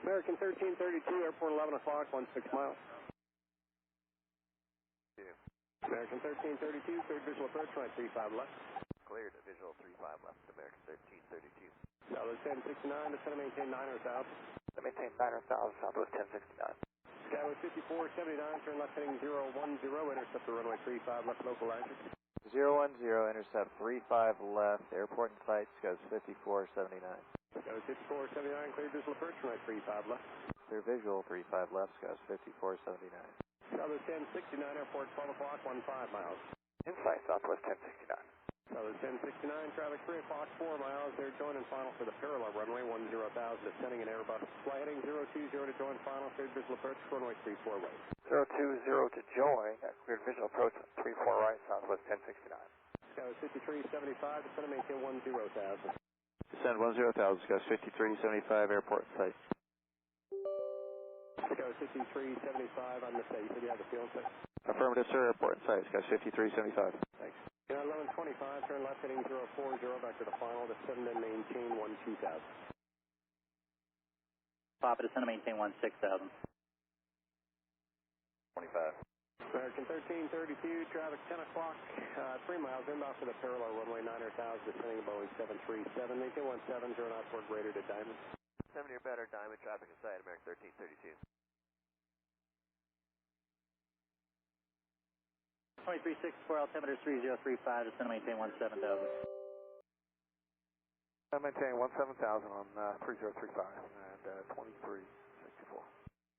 American 1332, airport 11 o'clock, 16 miles. Yeah. American 1332, cleared visual approach, right 35 left. Cleared, visual 35 left, American 1332. Southwest 1069, descend and maintain 900,000. Maintain 900,000, Southwest 1069. Skyway 5479, turn left heading 010, intercept the runway 35 left, local language. 010, intercept 35 left, airport in sight, goes 5479. Skyway 5479, cleared visual approach, right 35 left. Clear visual 35 left, goes 5479. Southwest 1069, airport 12 o'clock, 15 miles. Insight, Southwest 1069. Southwest 1069, traffic 3 o'clock, 4 miles. They're joining final for the parallel runway 10,000, descending an Airbus. Fly heading 020 to join final, cleared visual approach, runway 34 right. 020 to join, cleared visual approach 34 right, Southwest 1069. Skyway 5375, descend and maintain 10,000. Descend 10,000, goes 5375, airport in sight. Skyway 5375, on the state. You said you have the field set? Affirmative, sir, airport in sight, goes 5375. Thanks. 1125, turn left heading 040, back to the final, descend and maintain 12,000. Papa, descend and maintain 16,000. 25. American 1332, traffic 10 o'clock, 3 miles inbound for the parallel runway 9,000, descending Boeing 737, maintain 17, turn outward greater to Diamond. 70 or better, Diamond traffic in sight, American 1332. 2364, altimeter 3035, descend and maintain 17,000. I maintain 17,000 on 3035 and 2364.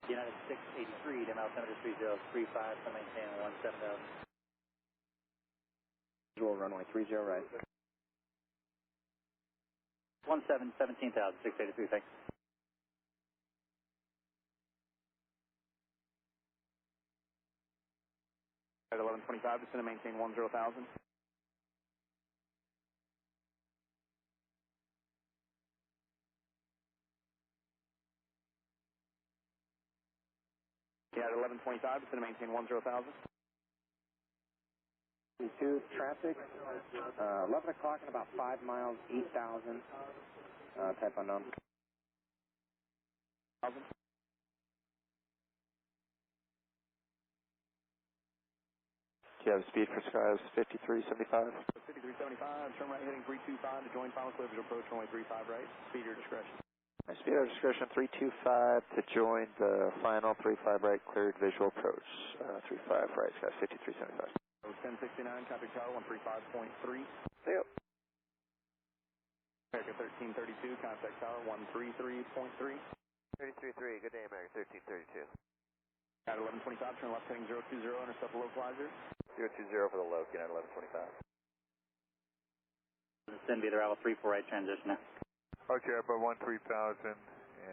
United 683, dim altimeter 3035, descend and maintain 17,000. Visual runway 30 right. 17,000, 683, thanks. At 1125, descend and maintain 10,000. Yeah, at 1125, descend and maintain 10,000. 2 traffic, 11 o'clock and about 5 miles, 8,000, type unknown. 1,000. Do you have speed for skies 5375? 5375, turn right heading 325 to join final clear visual approach, runway 35 right, speed your discretion. Speed our discretion 325 to join the final 35 right, cleared visual approach 35 right, skies 5375. 1069, contact tower 135.3. Yep. American 1332, contact tower 133.3. 333, good day, American 1332. At 1125, turn left heading 020, intercept the localizer. 020 for the low, get at 1125. Descend via the arrival 34 right transition now. Okay, about 13,000 and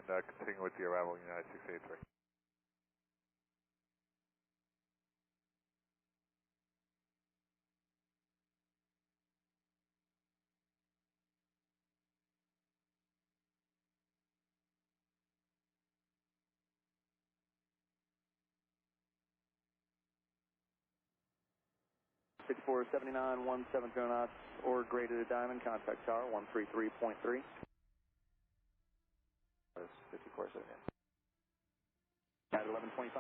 continue with the arrival United 683. Four 79, 17 knots or greater to Diamond, contact tower 133.3. That's 5479. At 1125,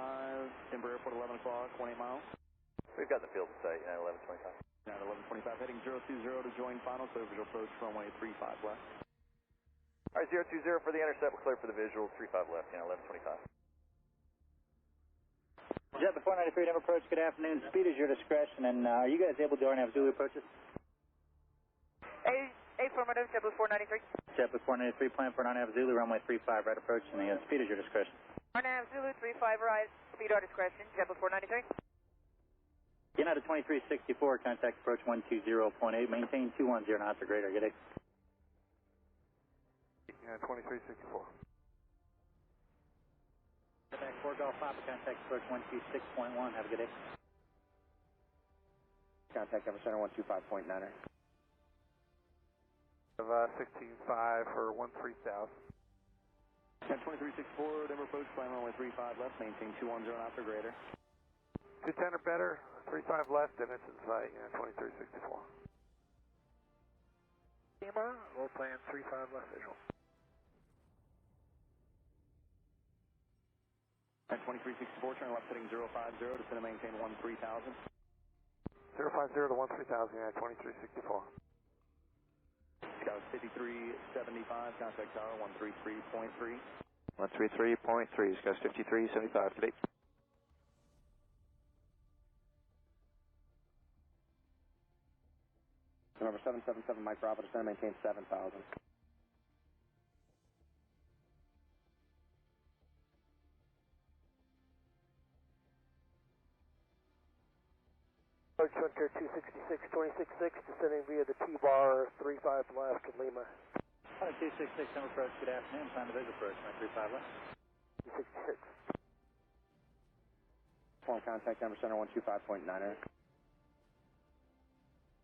Denver Airport 11 o'clock, 18 miles. We've got the field in sight, United 1125. At 1125, heading 020 to join final, clear visual approach, runway 35 left. Alright, 020 for the intercept, we're clear for the visual, 35 left, United 1125. Jet before 93, Denver approach, good afternoon. Speed is your discretion, and are you guys able to have Zulu approaches? Affirmative, Jet before 93. Jet before 93, plan for 9.5 Zulu, runway 35, right approach, and the speed is your discretion. 9.5 Zulu, 35 right, speed our discretion, Jet before 93. United 2364, contact approach 120.8, maintain 210 knots or greater, good day. Yeah, 2364. Back 4 Golf Papa, contact approach 126.1, have a good day. Contact number center 125.9. Of 16.5 for 13,000. At 2364, Denver approach, plan runway 35 left, maintain 210 knots or greater. 210 or better, 35 left, and it's in sight, yeah, 2364. Steamer, low plan 35 left visual. At 2364, turn left heading 050, descend and maintain 13,000. 050 to 13,000, United 2364. Scout 5375, contact tower 133.3. 133.3, Scout 5375, today. Number 777, Mike Bravo, descend and maintain 7,000. Approach Frontier 266, 266, descending via the T-bar 35 left to Lima. 266, number approach, good afternoon. Find the visual approach, 35 left. 266. Form contact number center 125.9.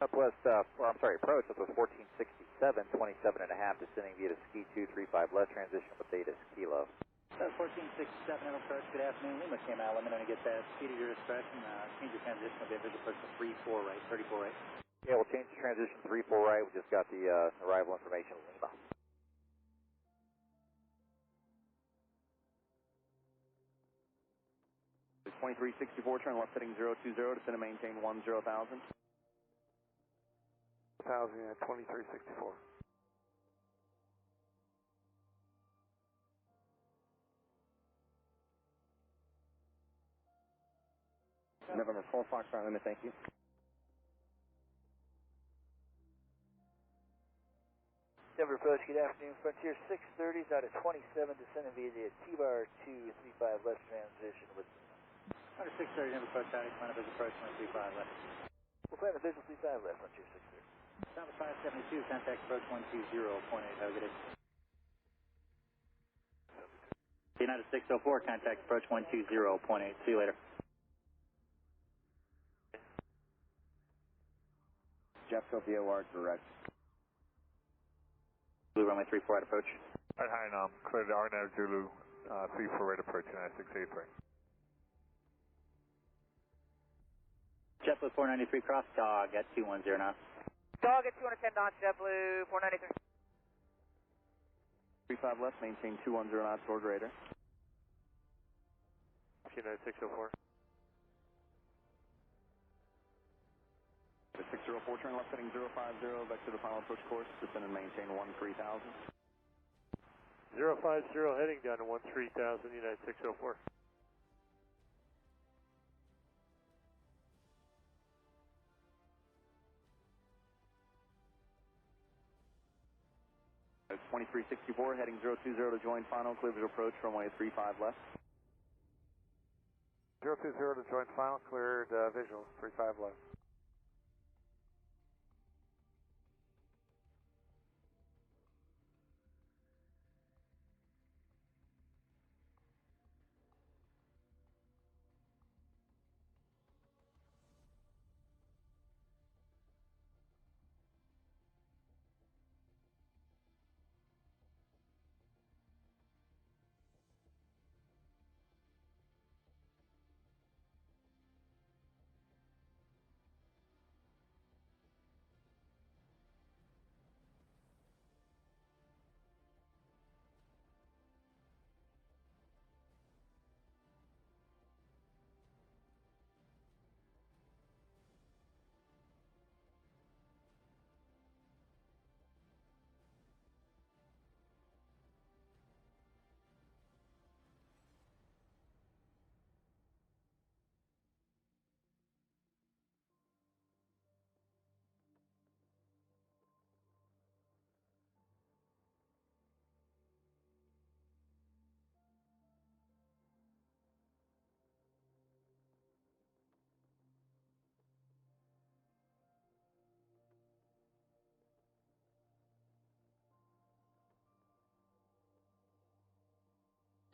Southwest, approach, that was 1467, 27.5, descending via the ski 235 left, transition with Data Kilo. 1467, number approach, good afternoon. Lima came out, let me know when you get that speed at your discretion. Change your transition, will be a visual approach to 34 right, 34 right. Yeah, we'll change the transition 34 right, we just got the arrival information in Lima. The 2364, turn left heading 020, descend and maintain 10,000. 1,000, United 2364. November 4 Foxtrot limit, thank you. Denver approach, good afternoon. Frontier 630s out of 27, descending via the T-bar 235 left transition with... Under 630, number approach, out, find a visual approach, 135 left. We'll find the visual 35 left, Frontier 630. Number 572, contact approach 120.8, have a good day. United 604, contact approach 120.8, see you later. Jeff VOR direct. Blue runway 34 at approach. Alright, hi, clear to RNAV Zulu, 34 right approach, United 683. JetBlue 493 cross, dog at 210 knots. Dog at 210 knots, JetBlue 493. 35 left, maintain 210 knots or greater. United 604. The 604, turn left heading 050, back to the final approach course, descend and maintain 13,000. 050 heading down to 13,000, United 604. It's 2364, heading 020 to join final, clear visual approach, runway 35 left. 020 to join final, cleared visual, 35 left.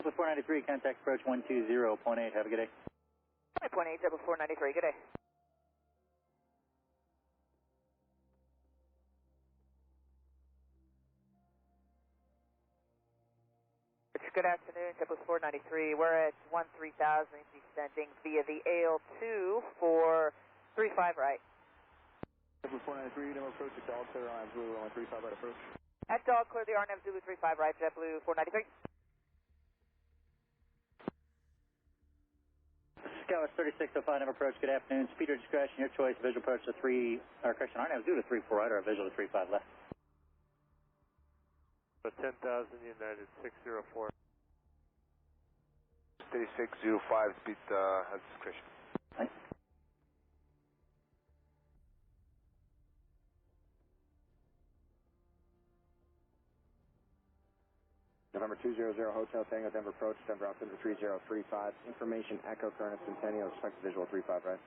JetBlue 493, contact approach 120.8, have a good day. 5.8, JetBlue 493, good day. Good afternoon, JetBlue 493. We're at 13,000, descending via the AL2 for 35 right. JetBlue 493, number approach at dog, clear RNAV Zulu, runway 35 right approach. At dog, clear the RNAV Zulu 35 right, JetBlue 493. Tower 3605, number approach, good afternoon. Speed or discretion, your choice. Visual approach to 3, or correction, RNAV 0 to 34 right, or a visual to 35 left. 10,000 United 604. 3605, speed has discretion. Thanks. November 200 Hotel Tango, Denver approach, Denver altimeter 3035. Information Echo current Centennial, expect visual 35 right.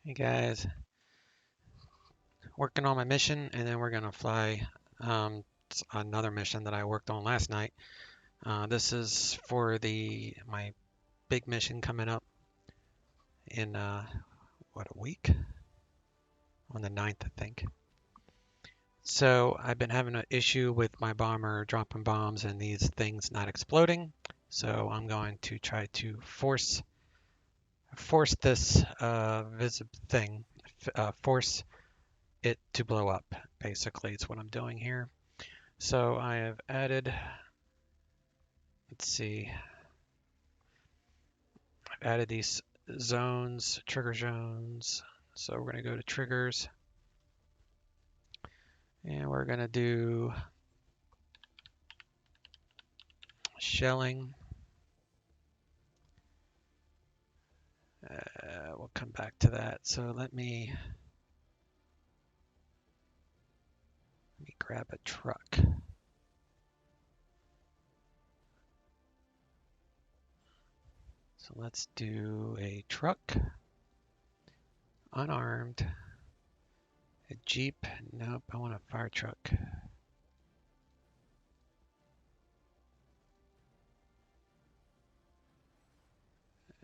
Hey guys, working on my mission, and then we're gonna fly another mission that I worked on last night. This is for my big mission coming up in what, a week? On the 9th, I think. So I've been having an issue with my bomber dropping bombs and these things not exploding. So I'm going to try to force this force it to blow up. Basically, it's what I'm doing here. So I have added, let's see, I've added these zones, trigger zones. So we're going to go to triggers, and we're going to do shelling. We'll come back to that. So let me grab a truck. So let's do a truck, unarmed, a Jeep. Nope, I want a fire truck.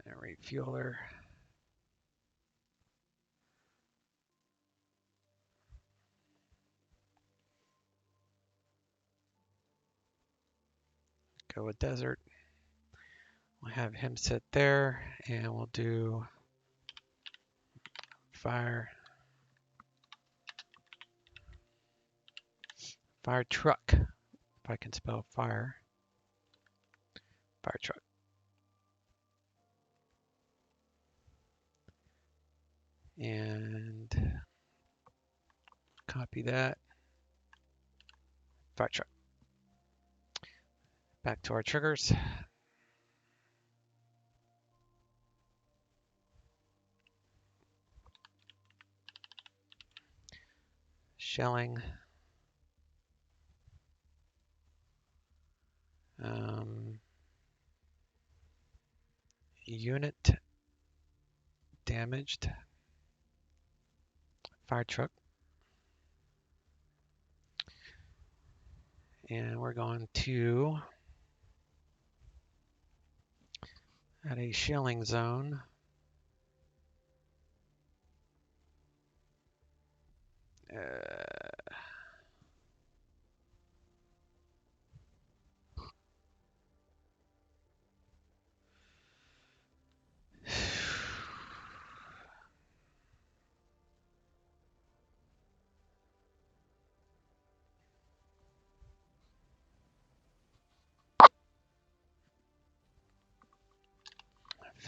A refueler. Go with desert. We'll have him sit there, and we'll do fire truck. If I can spell fire truck. And copy that. Fire truck. Back to our triggers. Shelling. Unit damaged. Fire truck. And we're going to add a shelling zone. Uh,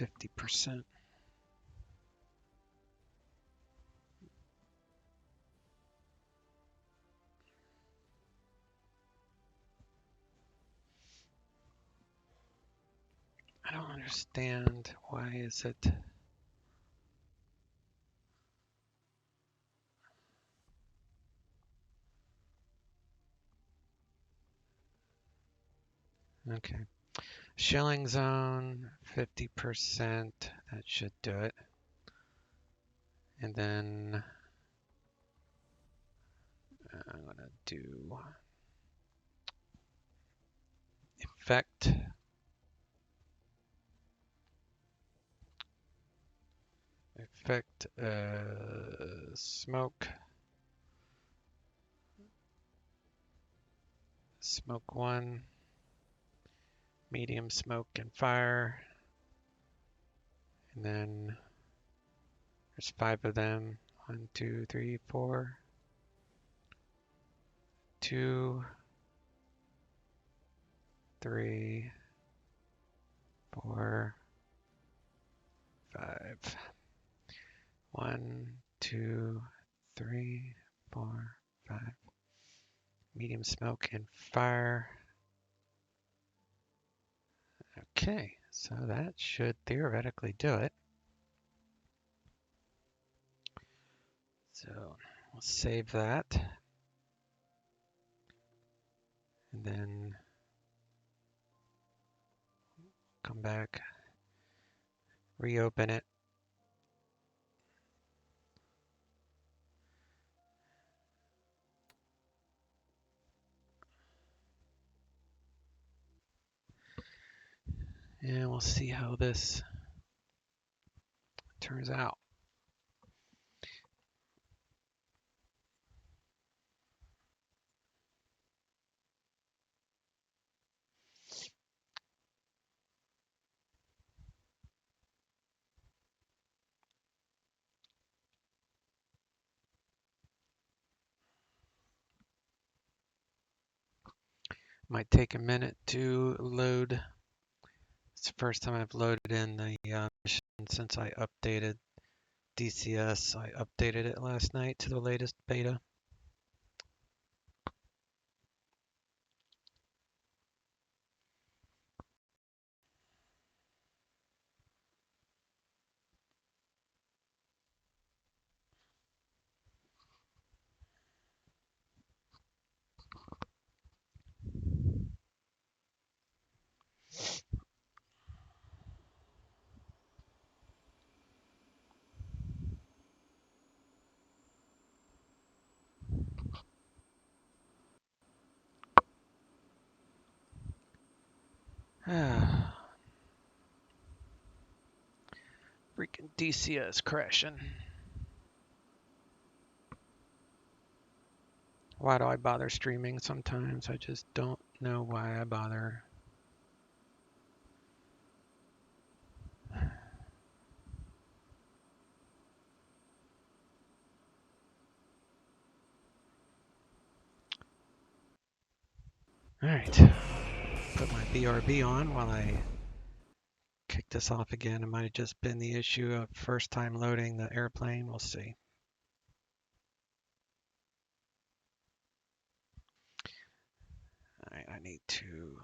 50%. I don't understand. Why is it? Okay. Shelling zone, 50%. That should do it. And then I'm going to do effect. effect smoke. Smoke 1, medium smoke and fire. And then there's 5 of them. 1, 2, 3, 4. 2, 3, 4, 5. 1, 2, 3, 4, 5. Medium smoke and fire. Okay, so that should theoretically do it. So we'll save that. And then come back, reopen it. And we'll see how this turns out. Might take a minute to load. It's the first time I've loaded in the mission since I updated DCS. I updated it last night to the latest beta. Freaking DCS crashing. Why do I bother streaming sometimes? I just don't know why I bother. All right, put my BRB on while I kick this off again. It might have just been the issue of first time loading the airplane. We'll see. All right, I need to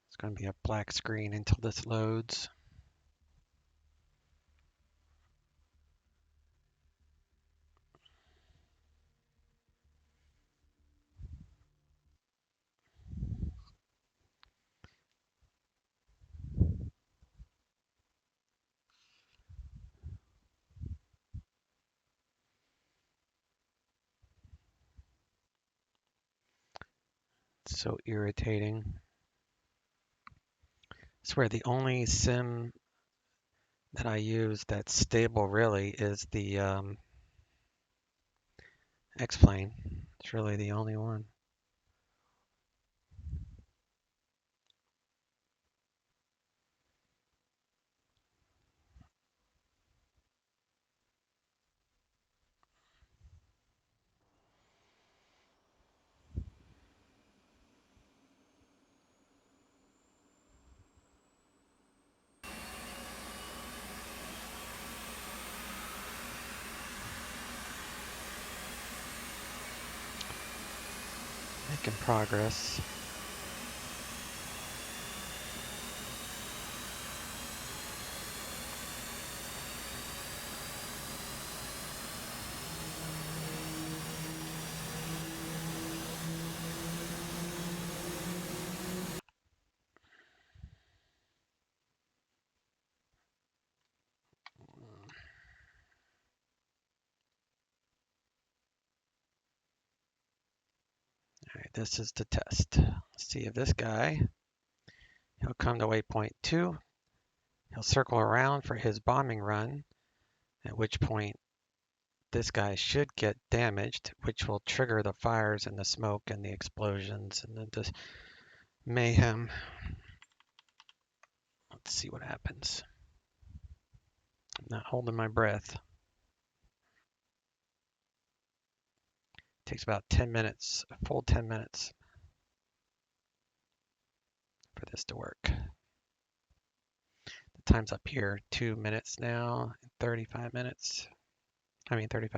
It's going to be a black screen until this loads. It's so irritating. I swear the only sim that I use that's stable really is the X-Plane. It's really the only one. Making progress. All right, this is the test. Let's see if this guy, he'll come to waypoint 2. He'll circle around for his bombing run, at which point this guy should get damaged, which will trigger the fires and the smoke and the explosions and the mayhem. Let's see what happens. I'm not holding my breath. Takes about 10 minutes, a full 10 minutes for this to work. The time's up here, 2 minutes now, 35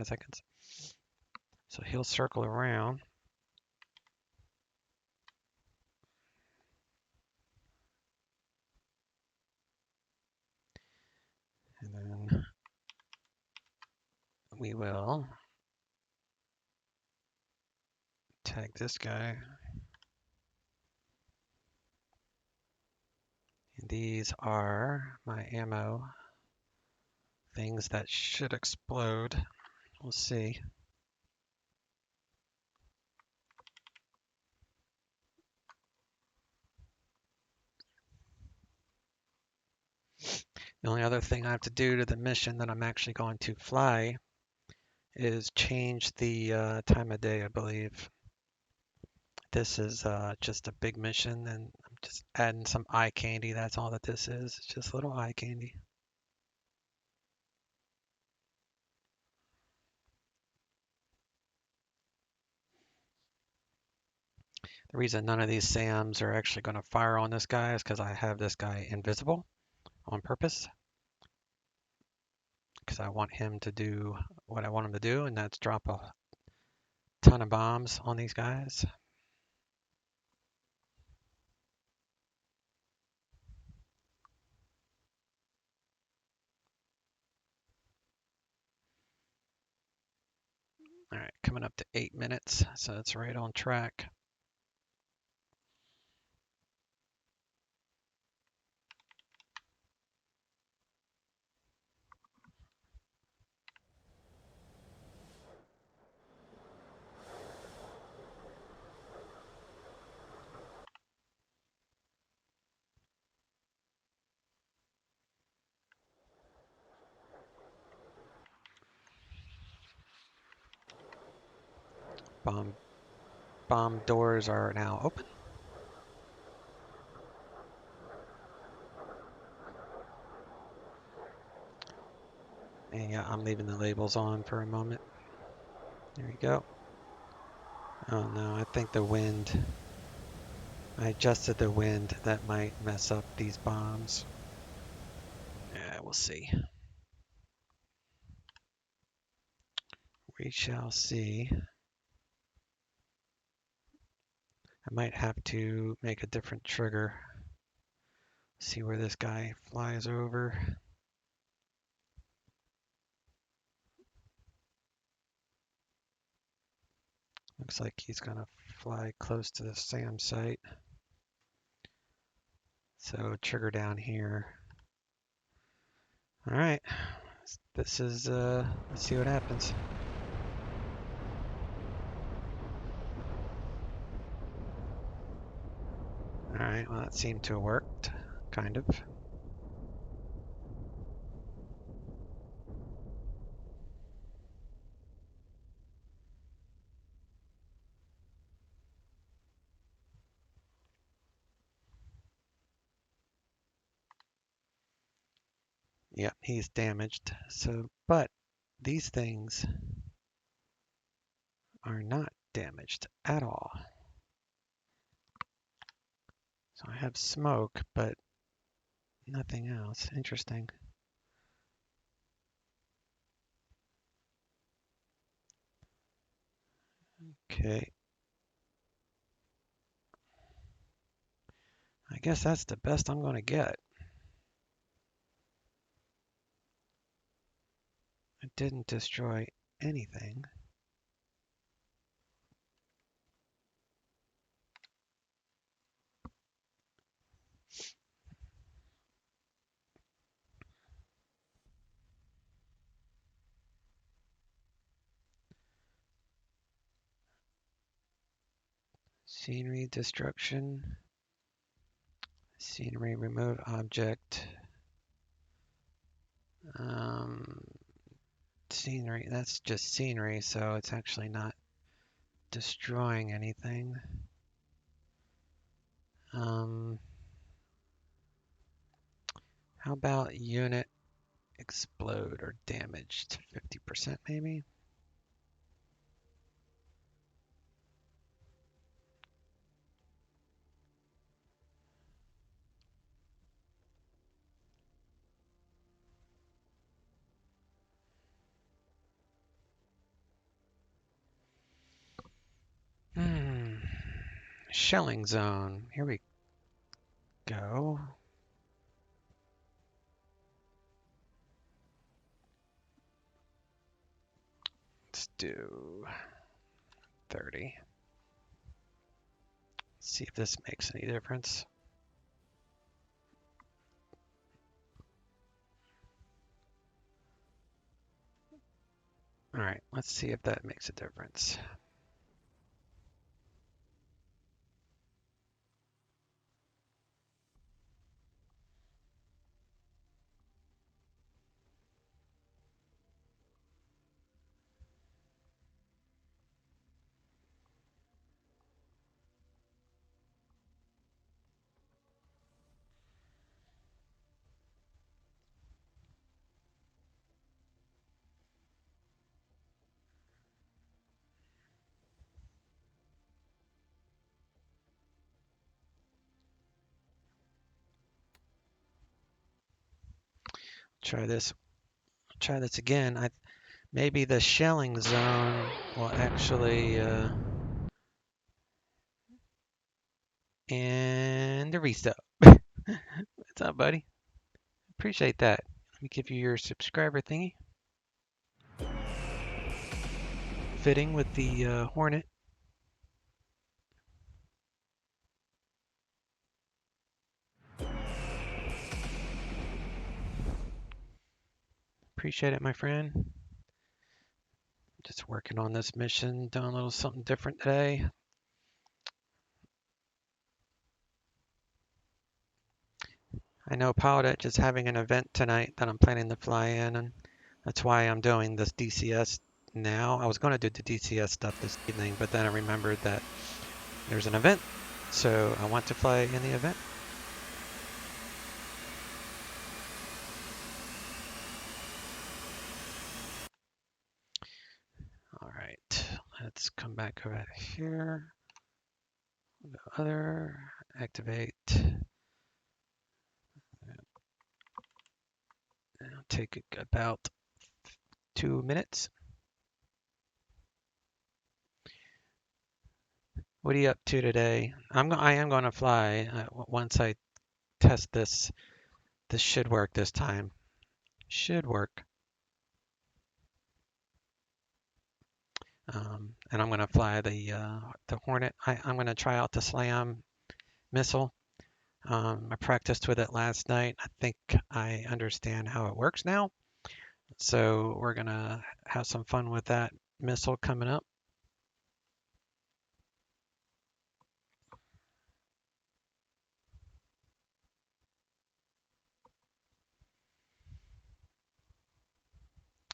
seconds. So he'll circle around. And then we will tag this guy. And these are my ammo things that should explode. We'll see. The only other thing I have to do to the mission that I'm actually going to fly is change the time of day, I believe. This is just a big mission, and I'm just adding some eye candy. That's all that this is. It's just little eye candy. The reason none of these SAMs are actually going to fire on this guy is because I have this guy invisible on purpose. Because I want him to do what I want him to do, and that's drop a ton of bombs on these guys. All right, coming up to 8 minutes, so it's right on track. Bomb doors are now open. And yeah, I'm leaving the labels on for a moment. There you go. Oh no, I think the wind, I adjusted the wind. That might mess up these bombs. Yeah, we'll see. We shall see. I might have to make a different trigger. See where this guy flies over. Looks like he's gonna fly close to the SAM site. So trigger down here. All right, this is, let's see what happens. All right, well, that seemed to have worked, kind of. Yeah, he's damaged. So, but these things are not damaged at all. So I have smoke, but nothing else. Interesting. Okay. I guess that's the best I'm going to get. It didn't destroy anything. Scenery destruction. Scenery remove object. Scenery, that's just scenery, so it's actually not destroying anything. How about unit explode or damaged? 50% maybe? Shelling zone. Here we go. Let's do 30. See if this makes any difference. All right, let's see if that makes a difference. Try this. Try this again. Maybe the shelling zone will actually and the restart. What's up, buddy? Appreciate that. Let me give you your subscriber thingy. Fitting with the Hornet. Appreciate it, my friend. Just working on this mission, doing a little something different today. I know Pilot Edge is having an event tonight that I'm planning to fly in, and that's why I'm doing this DCS now. I was going to do the DCS stuff this evening, but then I remembered that there's an event, so I want to fly in the event. All right, let's come back over here. Go other, activate. It'll take about 2 minutes. What are you up to today? I am going to fly once I test this. This should work this time. Should work. And I'm going to fly the Hornet. I'm going to try out the SLAM missile. I practiced with it last night. I think I understand how it works now. So we're going to have some fun with that missile coming up.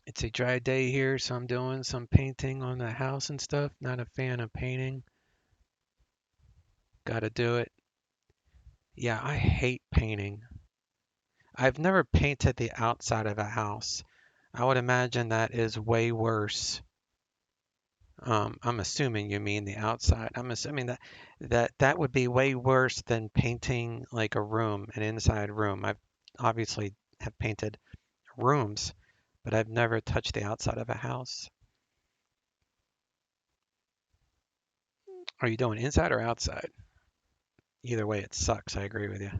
It's a dry day here, so I'm doing some painting on the house and stuff. Not a fan of painting. Got to do it. Yeah, I hate painting. I've never painted the outside of a house. I would imagine that is way worse. I'm assuming you mean the outside. I'm assuming that would be way worse than painting like a room, an inside room. I've obviously have painted rooms, but I've never touched the outside of a house. Are you doing inside or outside? Either way, it sucks. I agree with you.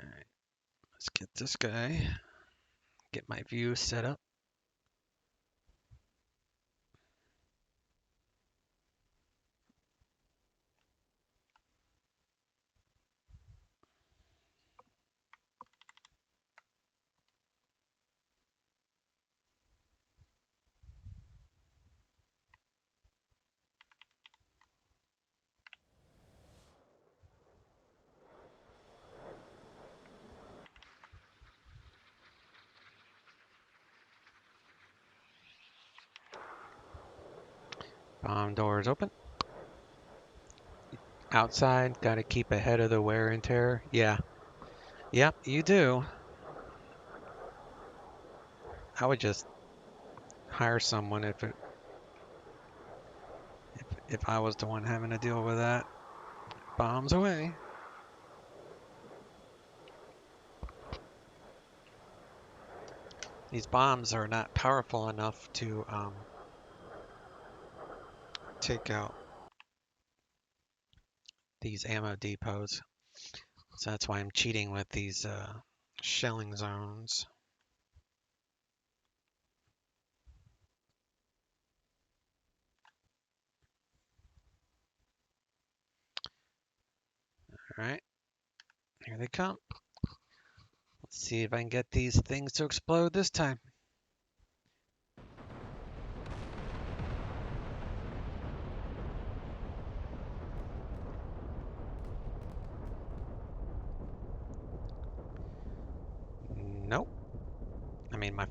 All right, let's get this guy, get my view set up. Bomb doors open. Outside, got to keep ahead of the wear and tear. Yeah. Yep, you do. I would just hire someone if I was the one having to deal with that. Bombs away. These bombs are not powerful enough to take out these ammo depots. So that's why I'm cheating with these shelling zones. All right, here they come. Let's see if I can get these things to explode this time. Nope. I mean, my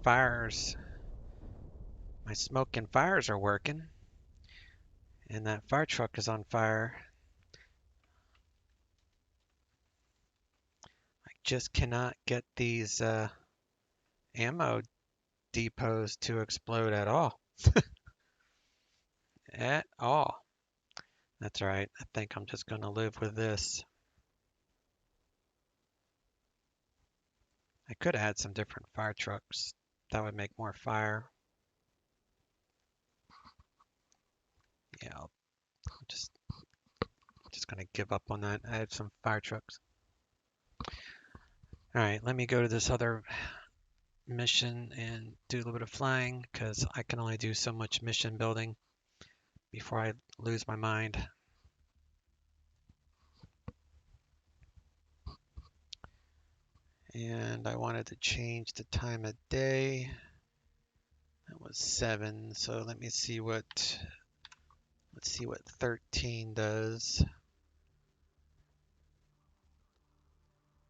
smoke and fires are working. And that fire truck is on fire. I just cannot get these ammo depots to explode at all. At all. That's right. I think I'm just going to live with this. I could add some different fire trucks. That would make more fire. Yeah, I'm just going to give up on that. I have some fire trucks. All right, let me go to this other mission and do a little bit of flying because I can only do so much mission building before I lose my mind. And I wanted to change the time of day. That was 7, so let me see let's see what 13 does.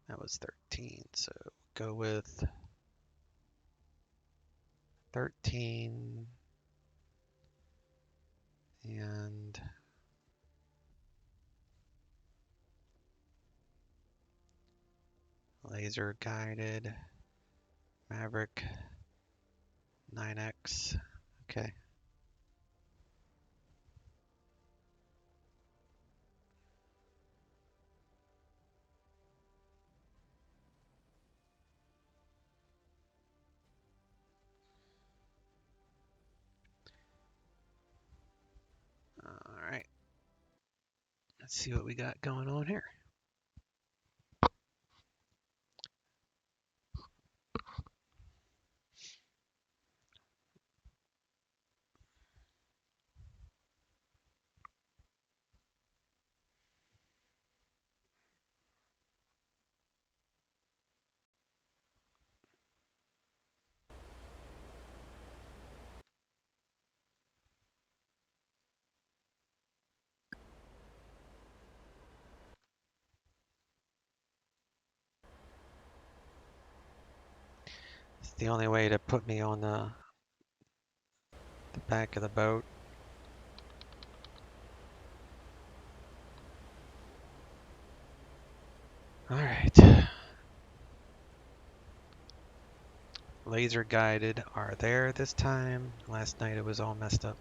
That was 13, so go with 13 and laser guided Maverick 9X. Okay. All right. Let's see what we got going on here. the only way to put me on the back of the boat. All right. Laser guided are there this time. Last night it was all messed up.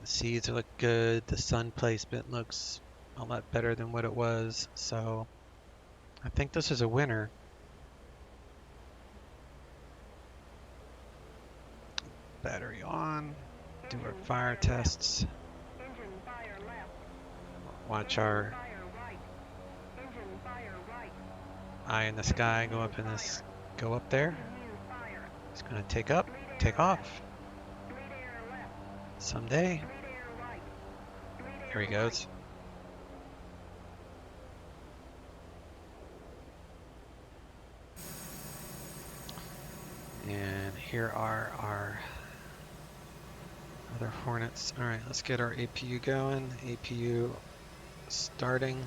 The seeds look good. The sun placement looks a lot better than what it was. So I think this is a winner. Battery on. Do our fire tests. Watch our eye in the sky go up in this, go up there. It's gonna take off. Someday. Here he goes. And here are our other Hornets. All right, let's get our APU going. APU starting.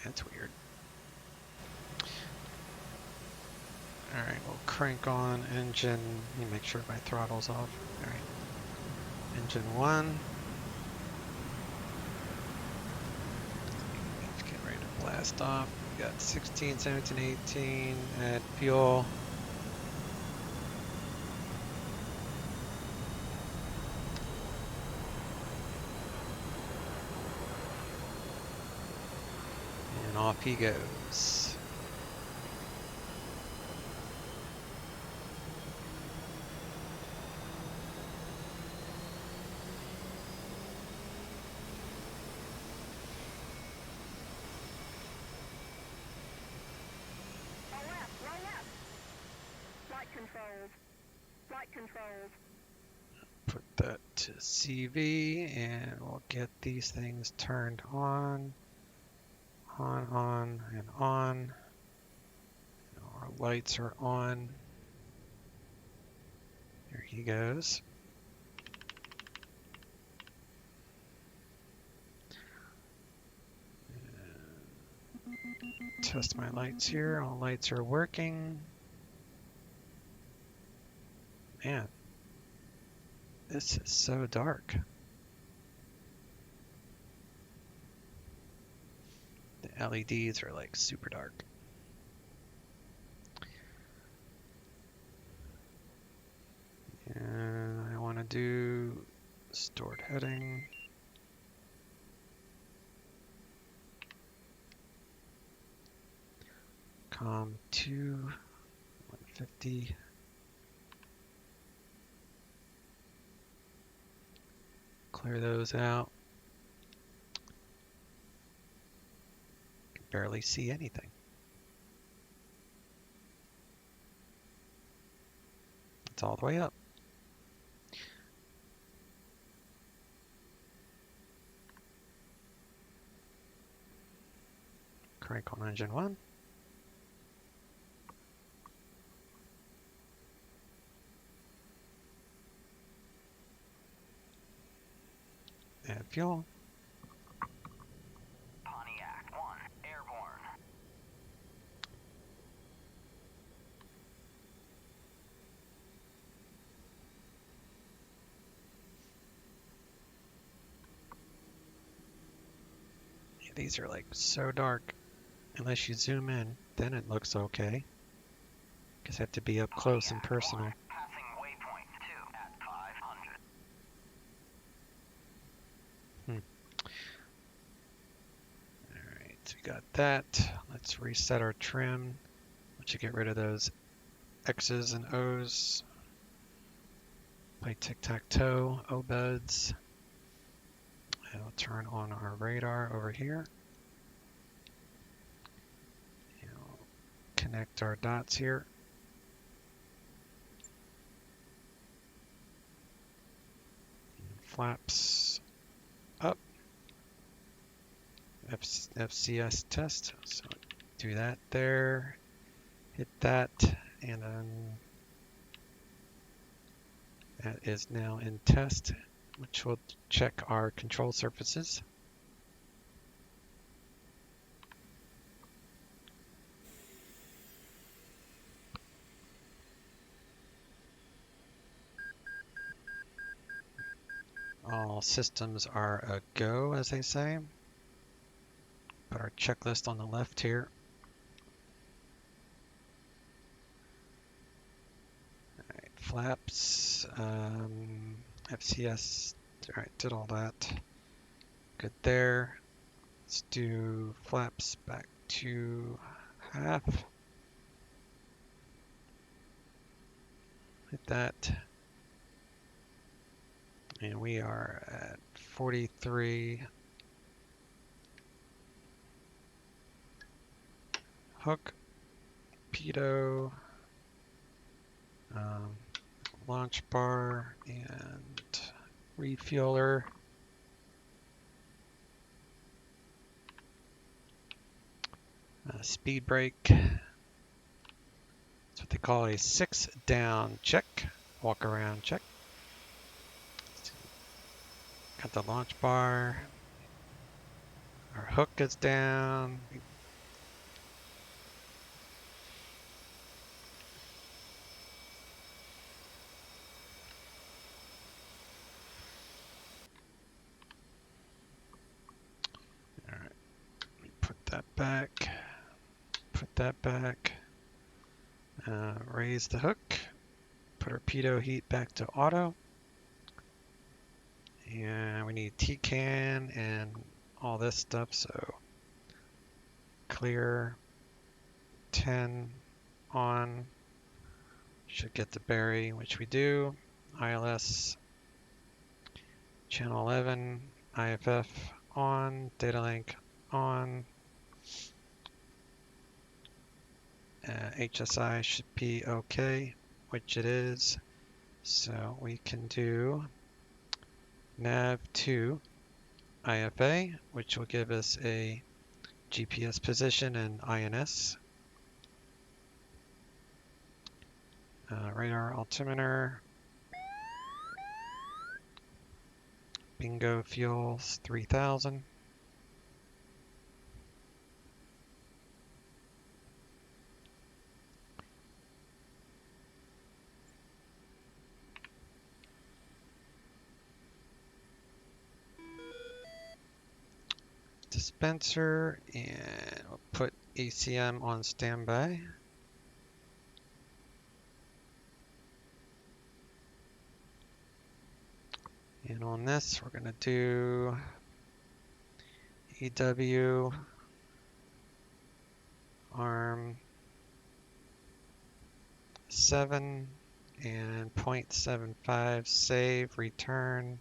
That's weird. All right, we'll crank on engine. Let me make sure my throttle's off. All right, engine 1. Let's get ready to blast off. We got 16, 17, 18. Add fuel. And off he goes. Put that to CV and we'll get these things turned on, and on. Our lights are on. There he goes. Test my lights here. All lights are working. Man, this is so dark. The LEDs are like super dark. And I want to do stored heading. COM 2, 150. Clear those out. Can barely see anything. It's all the way up. Crank on engine 1. Add fuel. Pontiac 1, airborne. Yeah, these are like so dark. Unless you zoom in, then it looks okay. Because I have to be up close and personal. Passing waypoint 2 at 500. Alright, so we got that. Let's reset our trim. Let's get rid of those X's and O's. Play tic-tac-toe, O-buds. And we'll turn on our radar over here. And we'll connect our dots here. And flaps up. FCS test. So do that there. Hit that. And then That is now in test, which will check our control surfaces. All systems are a go, as they say. Put our checklist on the left here. All right, flaps, FCS, all right, did all that. Good there. Let's do flaps back to half. Hit that. And we are at 43. Hook, pitot, launch bar, and refueler. Speed brake. That's what they call a 6-down check. Walk around check. Got the launch bar. Our hook is down. All right, put that back. Put that back. Raise the hook. Put our pitot heat back to auto. And we need TCAN and all this stuff, so clear 10 on. Should get the berry, which we do. ILS channel 11, IFF on, data link on. HSI should be okay, which it is. So we can do nav to IFA, which will give us a GPS position and INS. Radar altimeter. Bingo fuels 3000. Dispenser, and we'll put ACM on standby. And on this, we're going to do EW, arm 7 and 0.75, save, return,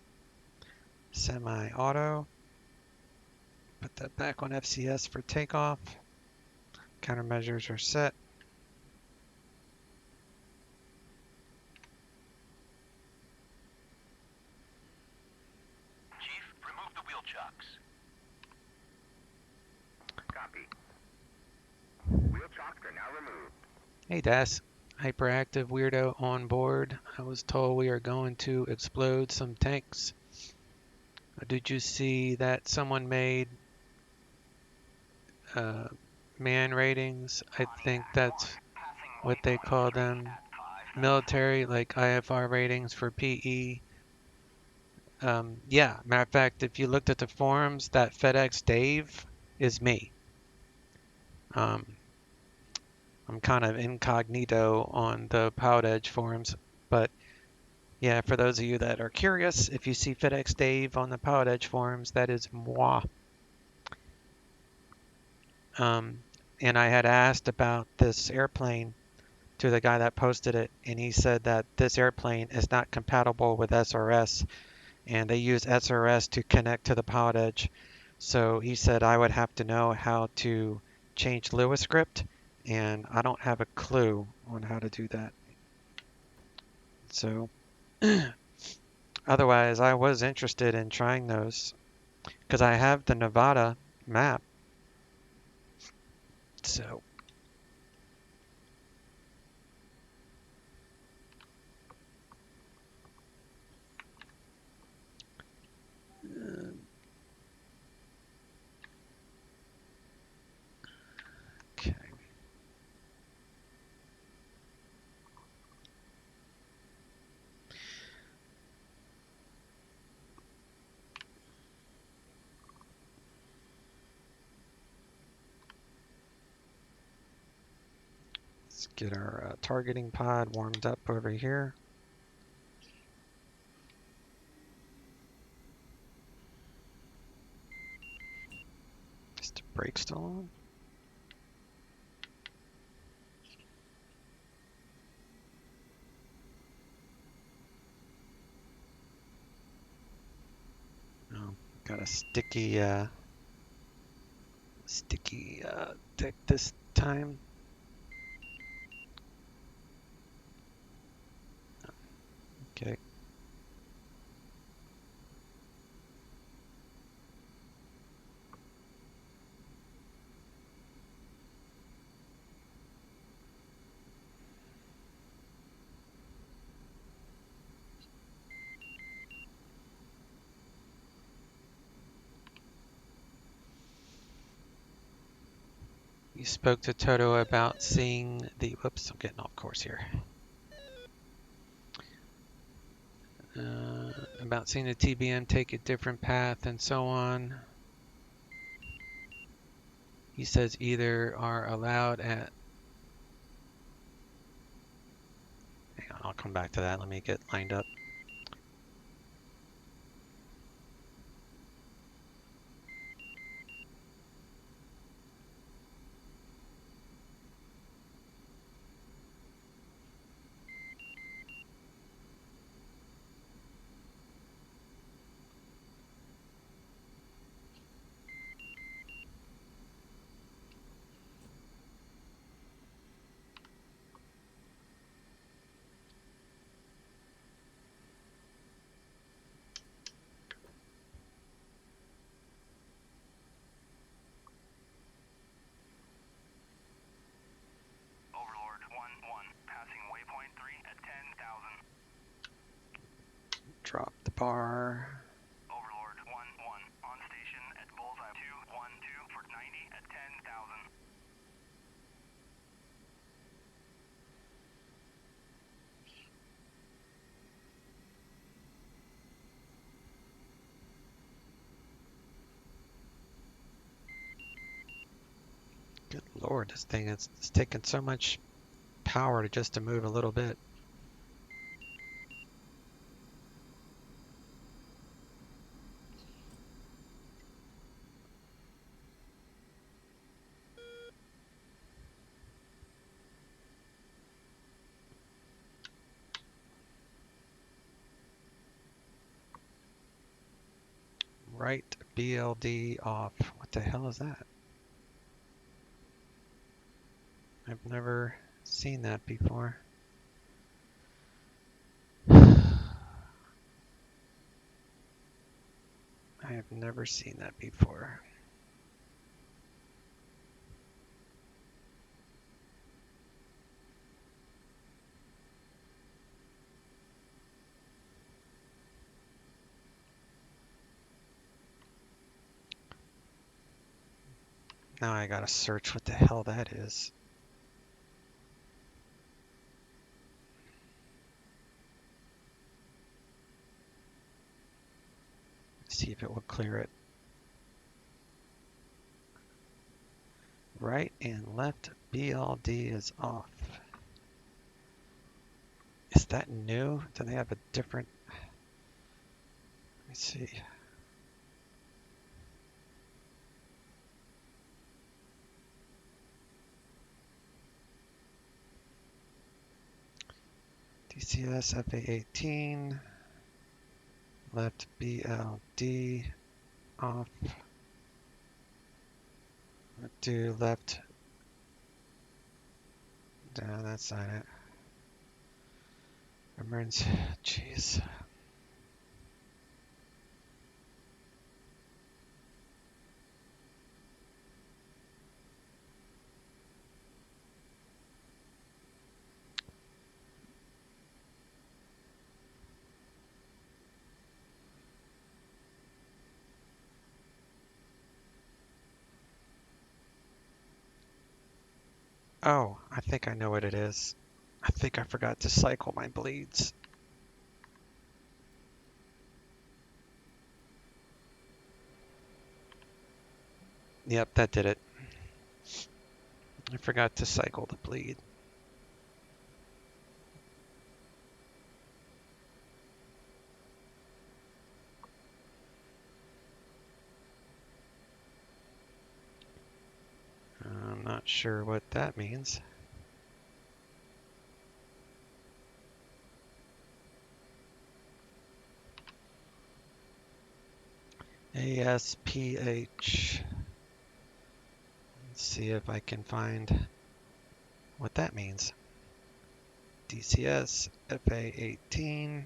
semi-auto. Put that back on FCS for takeoff. Countermeasures are set. Chief, remove the wheel chocks. Copy. Wheel chocks are now removed. Hey Das, hyperactive weirdo on board. I was told we are going to explode some tanks. Did you see that someone made man ratings? I think that's what they call them. Military, like IFR ratings for PE. Yeah, matter of fact, if you looked at the forums, that FedEx Dave is me. I'm kind of incognito on the Powered Edge forums, but yeah, for those of you that are curious, if you see FedEx Dave on the Powered Edge forums, that is moi. And I had asked about this airplane to the guy that posted it, and he said that this airplane is not compatible with SRS, and they use SRS to connect to the Powered Edge. So he said I would have to know how to change Lewis script, and I don't have a clue on how to do that. So otherwise, I was interested in trying those because I have the Nevada map. So Let's get our targeting pod warmed up over here. Is the brake still on? Oh, got a sticky deck this time. Okay. You spoke to Toto about seeing the, whoops, I'm getting off course here. About seeing the TBM take a different path and so on. He says either are allowed at, hang on, I'll come back to that. Let me get lined up. Drop the bar. Overlord 1-1 on station at bullseye 212 for 90 at 10,000. Good Lord, this thing is it's taking so much power just to move a little bit. Right BLD off. What the hell is that? I've never seen that before. I have never seen that before. Now I gotta search what the hell that is. See if it will clear it. Right and left BLD is off. Is that new? Do they have a different? Let me see. DCS FA-18. Left BLD off. Do left. No, that's not it. Emergency. Jeez. Oh, I think I know what it is. I think I forgot to cycle my bleeds. Yep, that did it. I forgot to cycle the bleed. Not sure what that means. ASPH. Let's see if I can find what that means. DCS, FA-18,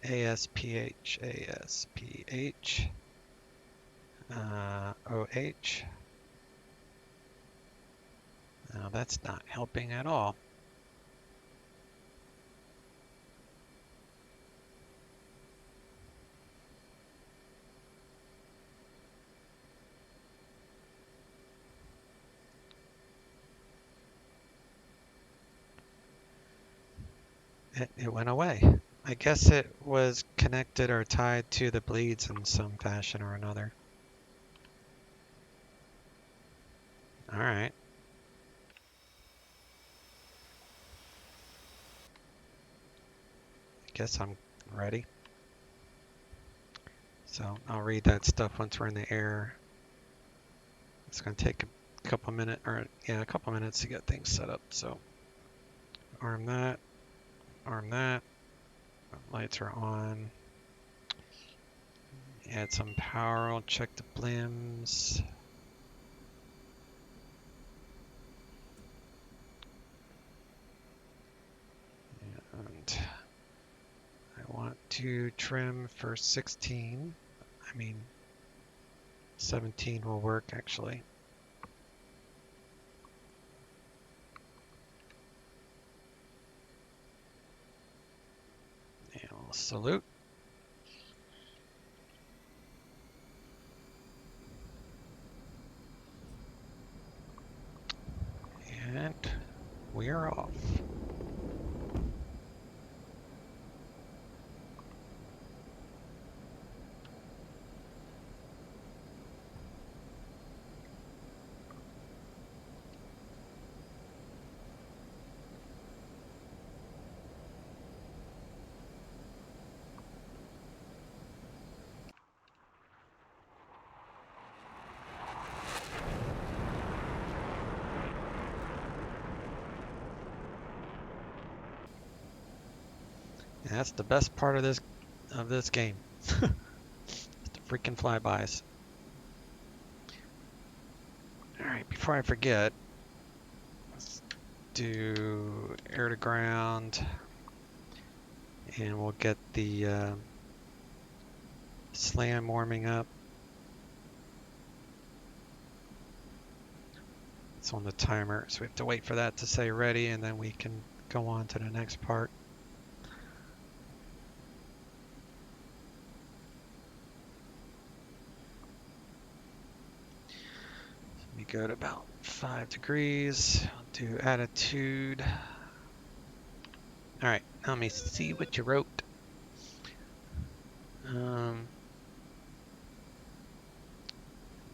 ASPH, ASPH, OH. Now that's not helping at all. It went away. I guess it was connected or tied to the bleeds in some fashion or another. All right. I guess I'm ready. So I'll read that stuff once we're in the air. It's going to take a couple minutes, a couple minutes to get things set up. So arm that. Lights are on. Add some power. I'll check the blims. And I want to trim for 16. I mean, 17 will work actually. And we'll salute. And we are off. And that's the best part of this game. The freaking flybys. Alright, before I forget, let's do air to ground, and we'll get the slam warming up. It's on the timer, so we have to wait for that to say ready, and then we can go on to the next part. We go to about 5 degrees. I'll do attitude. All right, let me see what you wrote.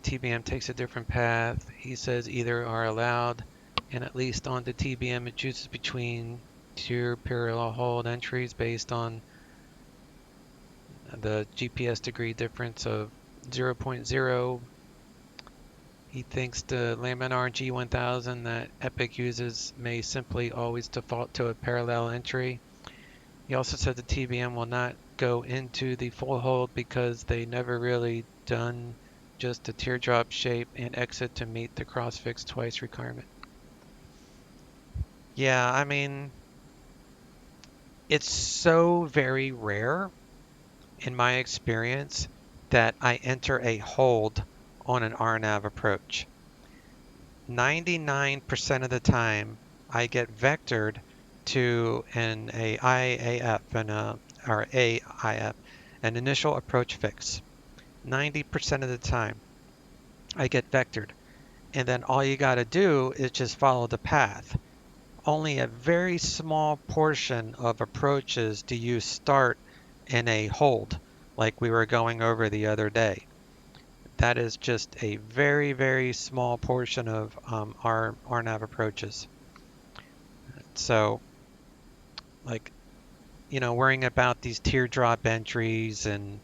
TBM takes a different path. He says either are allowed, and at least on the TBM it chooses between two parallel hold entries based on the GPS degree difference of 0.0. He thinks the Laminar G1000 that Epic uses may simply always default to a parallel entry. He also said the TBM will not go into the full hold because they never really done just a teardrop shape and exit to meet the crossfix twice requirement. Yeah, I mean, it's so very rare in my experience that I enter a hold on an RNAV approach. 99% of the time I get vectored to an IAF or AIF, an initial approach fix. 90% of the time I get vectored, and then all you got to do is just follow the path. Only a very small portion of approaches do you start in a hold like we were going over the other day. That is just a very, very small portion of our RNAV approaches. So, like, you know, worrying about these teardrop entries and,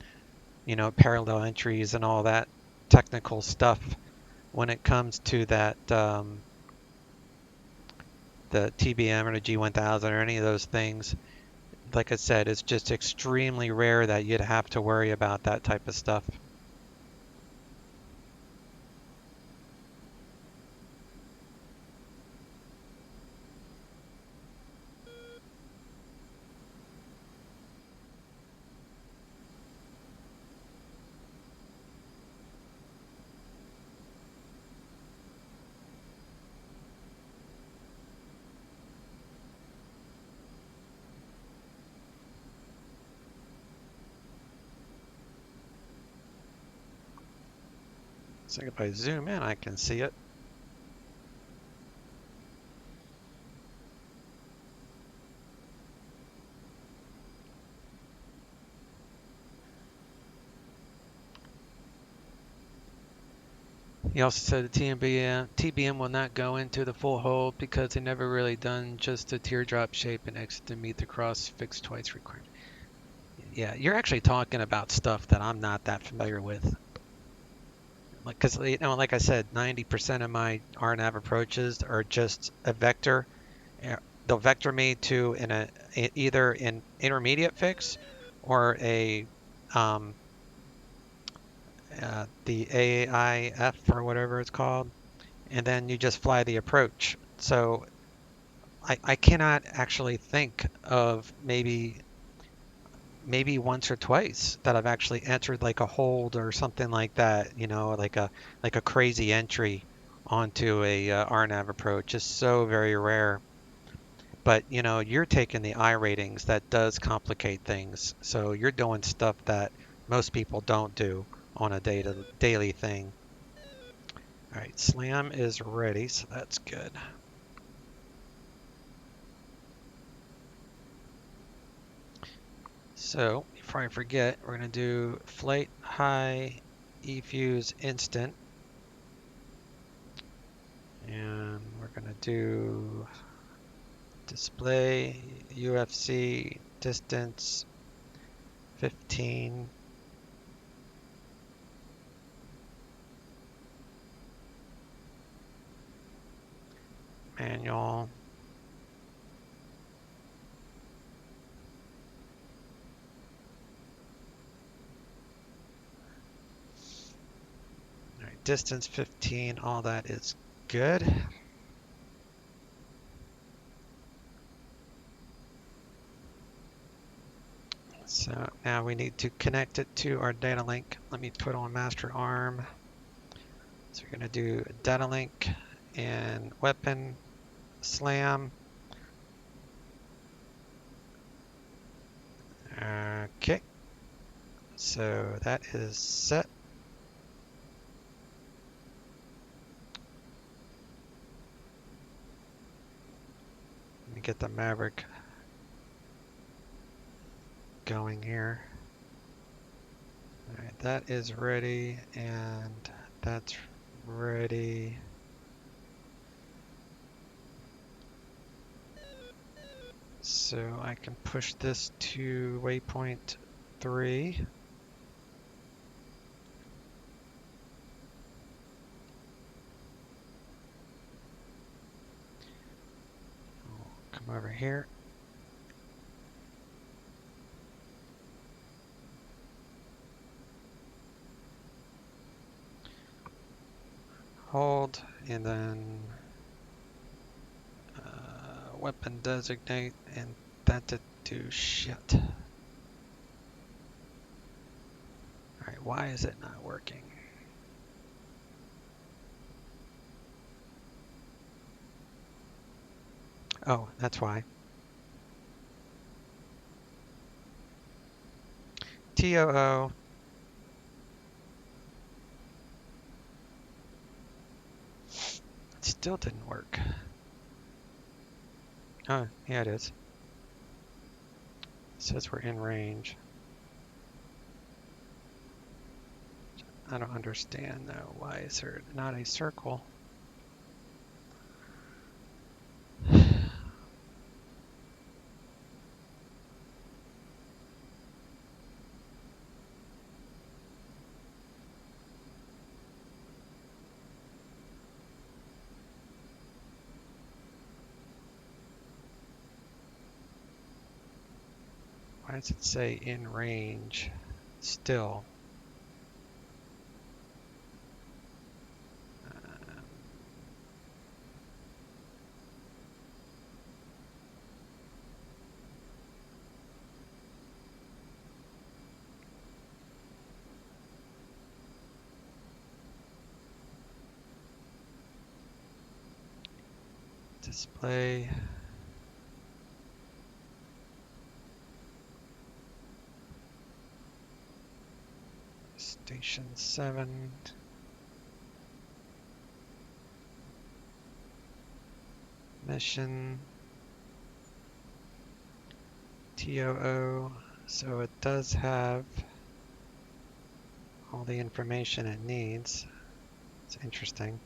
you know, parallel entries and all that technical stuff, when it comes to that the TBM or the G1000 or any of those things. Like I said, it's just extremely rare that you'd have to worry about that type of stuff. So if I zoom in, I can see it. He also said the TBM will not go into the full hold because they never really done just a teardrop shape and exit to meet the cross fixed twice required. Yeah, you're actually talking about stuff that I'm not that familiar with. Because, you know, like I said, 90% of my RNAV approaches are just a vector. They'll vector me to either an intermediate fix or the AIF or whatever it's called, and then you just fly the approach. So I cannot actually think of maybe once or twice that I've actually entered like a hold or something like that, you know, like a crazy entry onto a RNAV approach. Is so very rare. But you know, you're taking the I ratings, that does complicate things. So you're doing stuff that most people don't do on a daily thing. All right, SLAM is ready, so that's good. So before I forget, we're going to do flight high eFuse instant. And we're going to do display UFC distance 15. Manual. All right, distance 15, all that is good. So now we need to connect it to our data link. Let me put on master arm. So we're going to do data link and weapon SLAM. Okay. So that is set. Let me get the Maverick going here. All right, that is ready, and that's ready. So I can push this to waypoint 3. I'll come over here. Hold, and then weapon designate, and that did do shit. Alright, why is it not working? Oh, that's why. TOO. It still didn't work. Oh, yeah, it is. It says we're in range. I don't understand though. Why is there not a circle? Why does it say in range still? Display. Station 7. Mission. TOO. So it does have all the information it needs. It's interesting.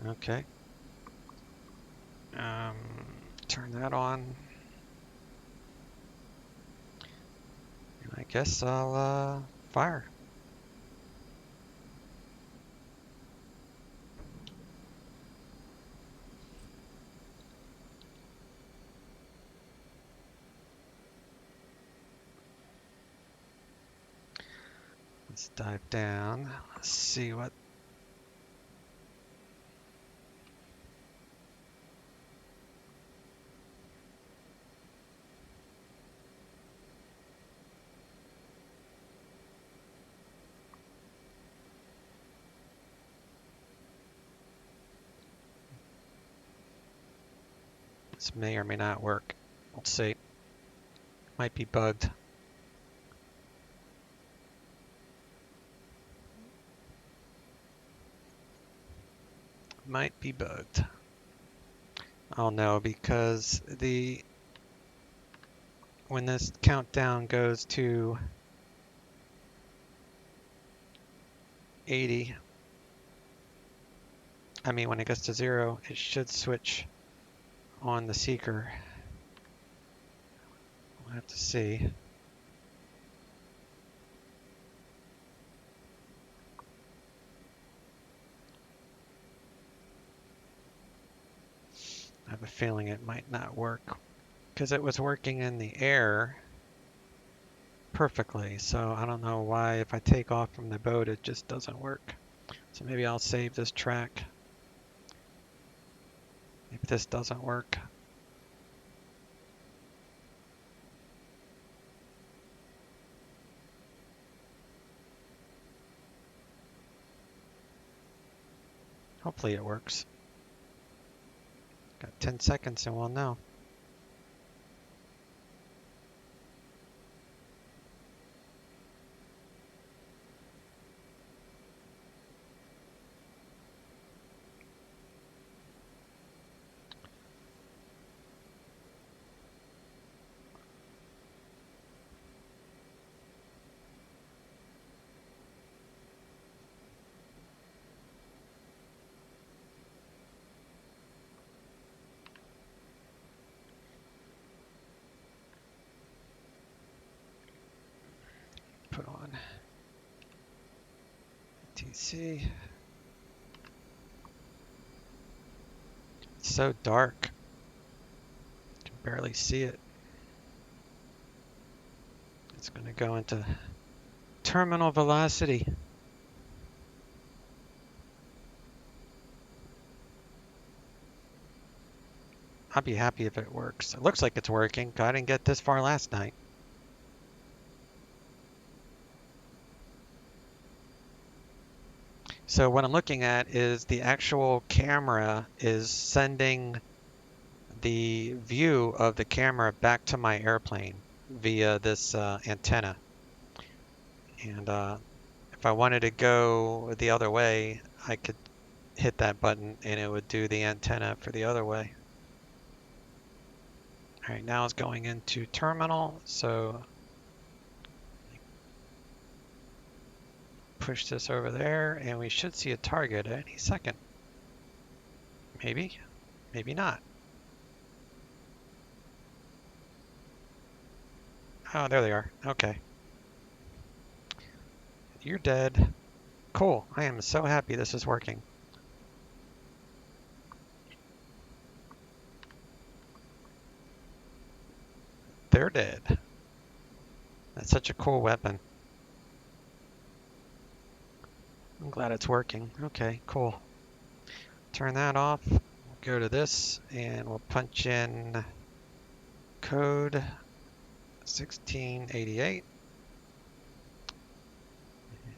Okay. Turn that on. And I guess I'll fire. Let's dive down. Let's see what. This may or may not work. We'll see. Might be bugged. Might be bugged. I'll know because when this countdown goes to 80, I mean when it gets to 0, it should switch on the seeker. We'll have to see. I have a feeling it might not work because it was working in the air perfectly. So I don't know why if I take off from the boat it just doesn't work. So maybe I'll save this track if this doesn't work. Hopefully it works. Got 10 seconds and we'll know. Put on TC. It's so dark. You can barely see it. It's going to go into terminal velocity. I'll be happy if it works. It looks like it's working. I didn't get this far last night. So what I'm looking at is the actual camera is sending the view of the camera back to my airplane via this antenna. And if I wanted to go the other way, I could hit that button and it would do the antenna for the other way. All right, now it's going into terminal, so push this over there and we should see a target at any second. Maybe. Maybe not. Oh, there they are. Okay. You're dead. Cool. I am so happy this is working. They're dead. That's such a cool weapon. I'm glad it's working. Okay, cool. Turn that off. We'll go to this and we'll punch in code 1688.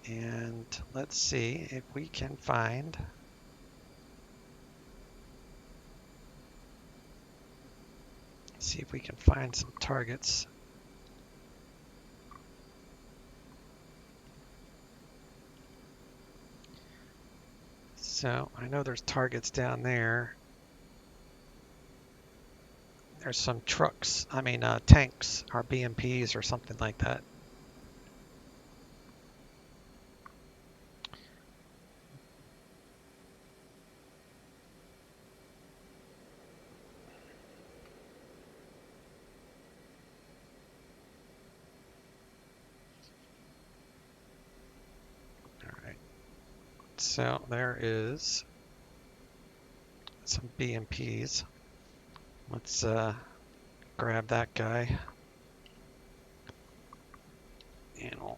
And let's see if we can find some targets. So I know there's targets down there. There's some trucks, tanks or BMPs or something like that. So there is some BMPs. Let's grab that guy and we'll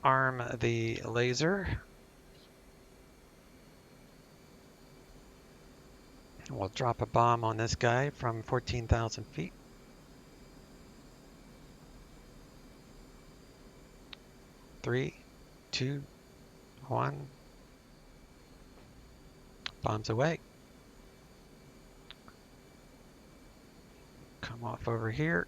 arm the laser. We'll drop a bomb on this guy from 14,000 feet. Three, two, one. Bombs away. Come off over here.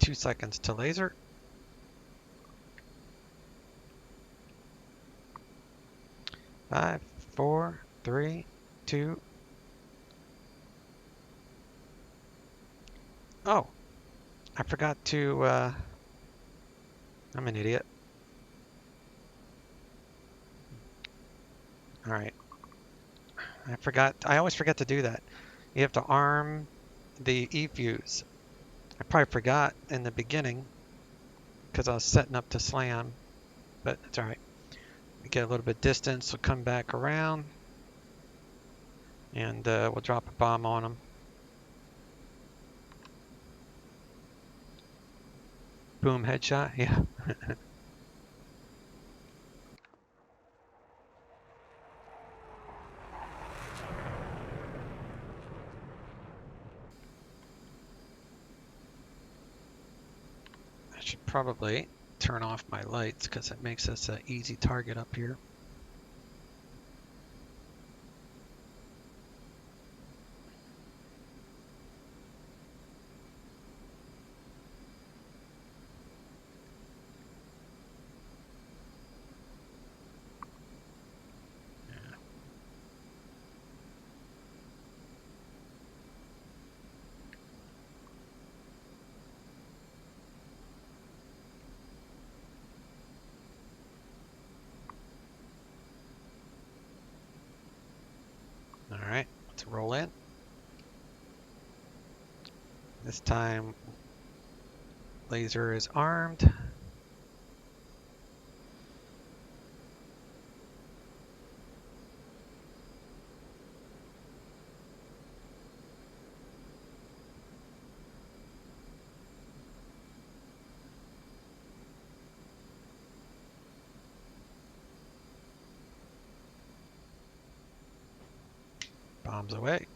Two seconds to laser. Five, four, three, two. Oh, I forgot to, I'm an idiot. All right. I always forget to do that. You have to arm the E-fuse. I probably forgot in the beginning because I was setting up to slam, but it's all right. We get a little bit of distance, we'll come back around, and we'll drop a bomb on them. Boom, headshot, yeah. I should probably turn off my lights because it makes us an easy target up here. All right, let's roll in. This time, laser is armed. Bombs away.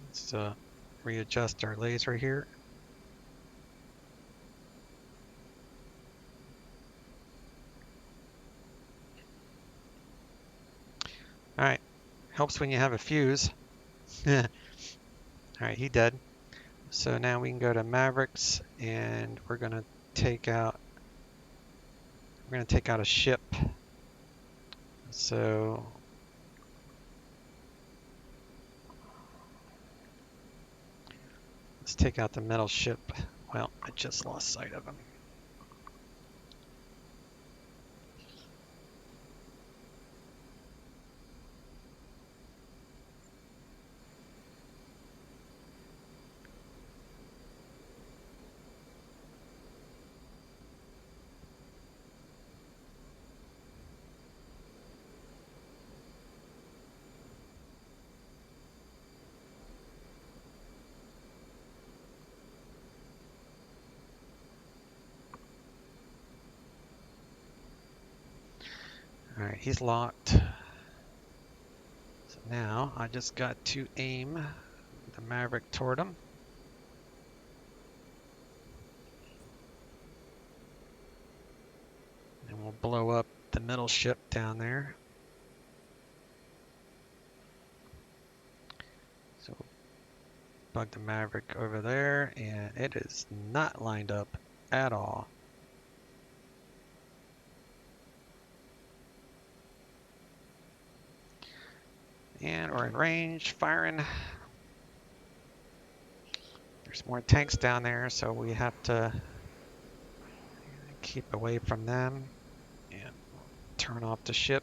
Let's readjust our laser here. All right, Helps when you have a fuse. Alright, he dead. So now we can go to Mavericks and we're gonna take out a ship. So let's take out the metal ship. Well, I just lost sight of him. Alright, he's locked. So now I just got to aim the Maverick toward him. And we'll blow up the middle ship down there. So bug the Maverick over there, and it is not lined up at all. And we're in range, firing. There's more tanks down there, so we have to keep away from them and turn off the ship.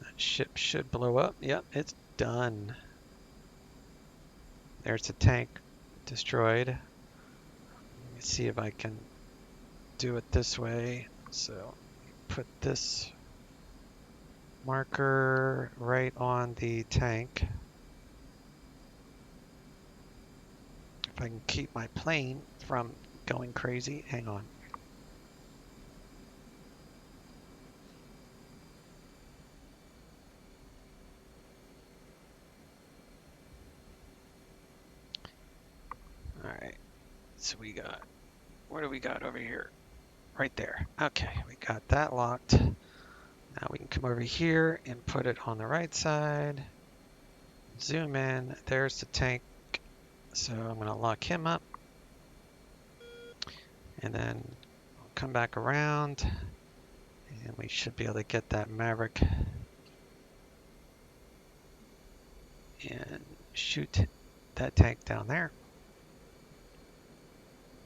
That ship should blow up. Yep, it's done. There's the tank destroyed. Let me see if I can do it this way. So put this marker right on the tank. If I can keep my plane from going crazy. Hang on. Alright. So we got, what do we got over here? Right there. Okay, we got that locked. Now we can come over here and put it on the right side. Zoom in. There's the tank. So I'm going to lock him up. And then I'll come back around. And we should be able to get that Maverick. And shoot that tank down there.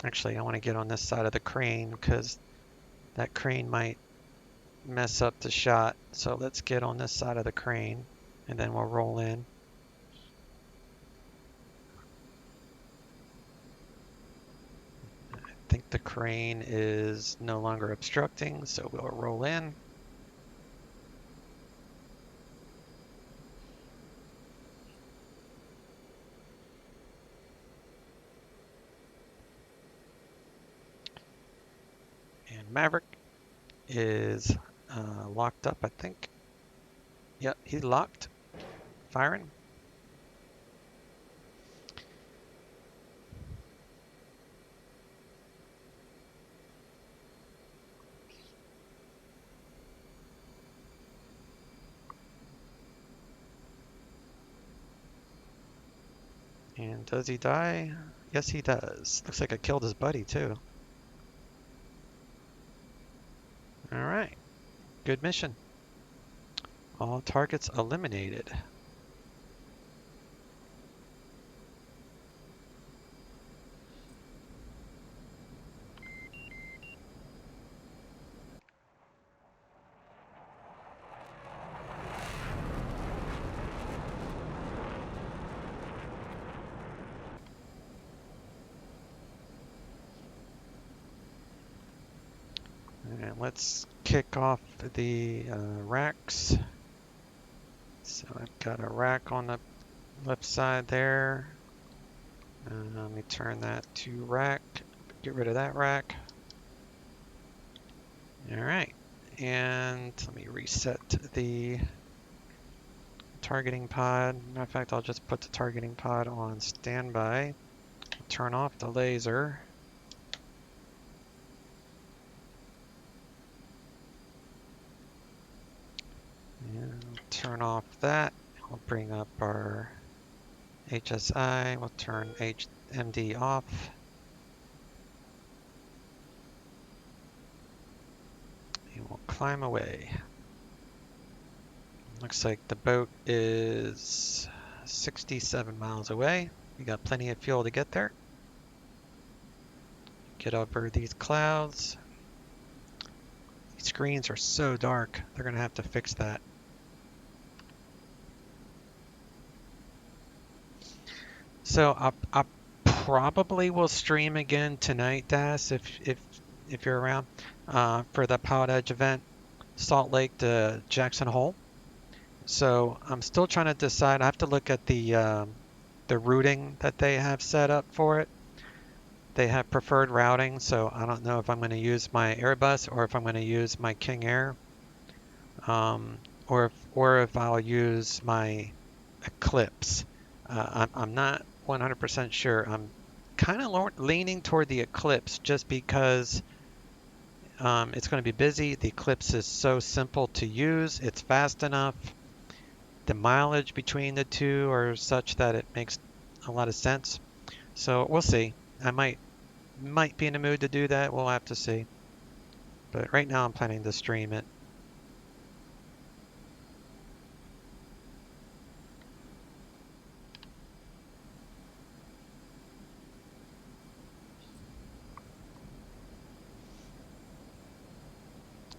Actually, I want to get on this side of the crane because that crane might mess up the shot. So let's get on this side of the crane and then we'll roll in. I think the crane is no longer obstructing, so we'll roll in. And Maverick is locked up, I think. Yep, he's locked. Firing. And does he die? Yes, he does. Looks like I killed his buddy, too. Alright. Good mission. All targets eliminated. And let's kick off the racks. So I've got a rack on the left side there. Let me turn that to rack. Get rid of that rack. Alright. And let me reset the targeting pod. Matter of fact, I'll just put the targeting pod on standby. Turn off the laser. turn off that. We'll bring up our HSI. We'll turn MD off. And we'll climb away. Looks like the boat is 67 miles away. We got plenty of fuel to get there. Get over these clouds. These screens are so dark. They're going to have to fix that. So I probably will stream again tonight, Das, if you're around, for the Pilot Edge event, Salt Lake to Jackson Hole. So I'm still trying to decide. I have to look at the routing that they have set up for it. They have preferred routing, so I don't know if I'm going to use my Airbus or if I'm going to use my King Air, or if I'll use my Eclipse. I'm not 100% sure. I'm kind of leaning toward the Eclipse just because it's going to be busy. The Eclipse is so simple to use. It's fast enough. The mileage between the two are such that it makes a lot of sense. So we'll see. I might be in the mood to do that. We'll have to see. But right now I'm planning to stream it.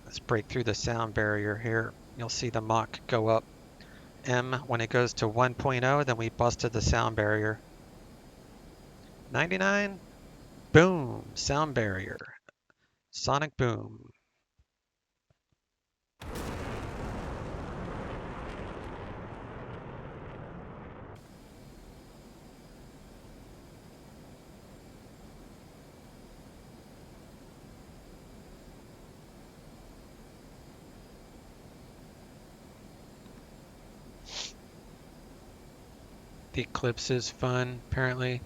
Let's break through the sound barrier here. You'll see the Mach go up. M, when it goes to 1.0, then we busted the sound barrier. 99, boom, sound barrier. Sonic boom. The Eclipse is fun, apparently.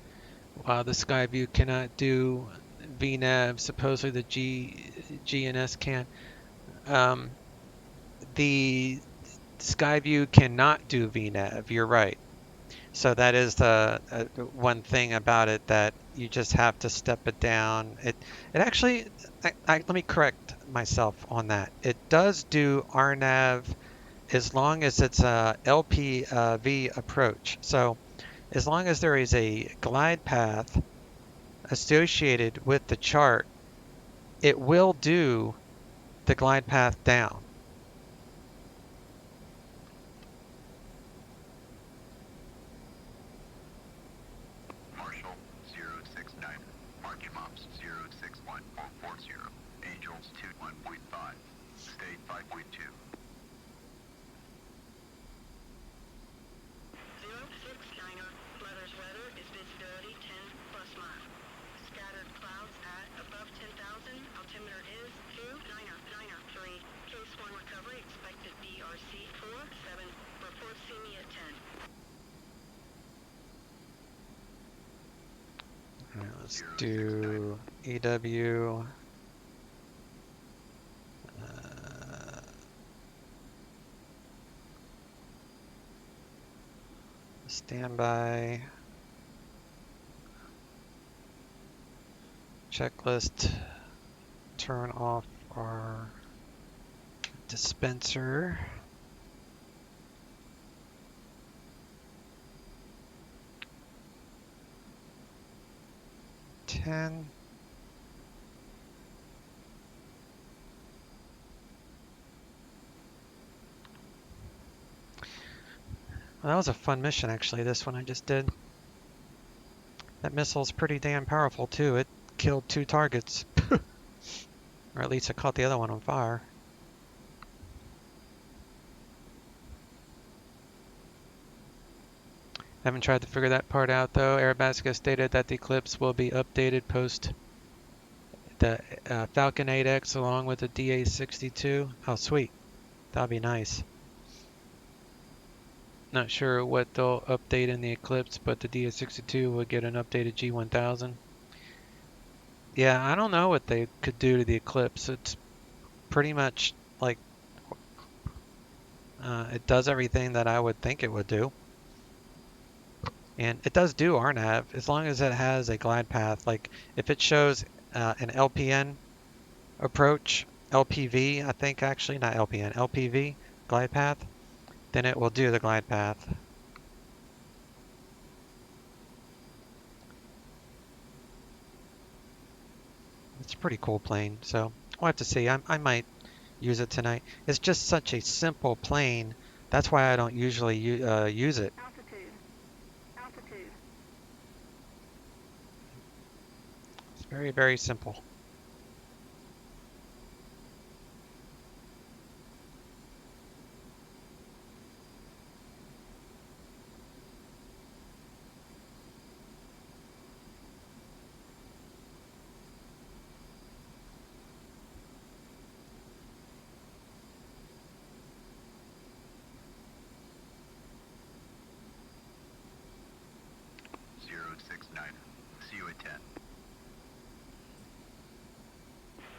While the Skyview cannot do VNAV, supposedly the G and S can. The Skyview cannot do VNAV, you're right. So that is the one thing about it, that you just have to step it down. It actually, let me correct myself on that. It does do RNAV as long as it's a LPV approach. So as long as there is a glide path associated with the chart, it will do the glide path down. Marshall 069, March Mops 061440, Angels 21.5, State 5.2. 069er, Mother's weather is visibility 10 plus mile. Scattered clouds at above 10,000, altimeter is 2,993. Case 1 recovery, expected BRC 47. Report see me at 10. All right, let's do EW. Standby. Checklist. Turn off our dispenser. Ten. Well, that was a fun mission, actually, this one I just did. That missile's pretty damn powerful, too. It killed 2 targets. Or at least it caught the other one on fire. Haven't tried to figure that part out, though. Aerobatica stated that the Eclipse will be updated post the Falcon 8X along with the DA62. Oh, sweet. That'll be nice. Not sure what they'll update in the Eclipse, but the DA62 will get an updated G1000. Yeah, I don't know what they could do to the Eclipse. It's pretty much like, It does everything that I would think it would do. And it does do RNAV as long as it has a glide path. Like if it shows an LPN approach, LPV, I think actually, not LPN, LPV glide path, then it will do the glide path. It's a pretty cool plane, so we'll have to see. I might use it tonight. It's just such a simple plane. That's why I don't usually use it. Altitude. It's very, very simple. See you at 10.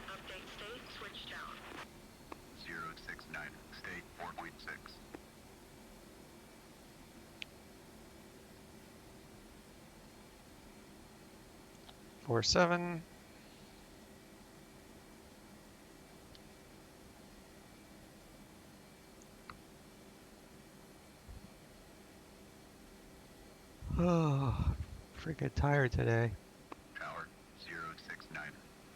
Update state, switch down. 069, state 4.6. 47. Oh, freaking tired today. Tower 069.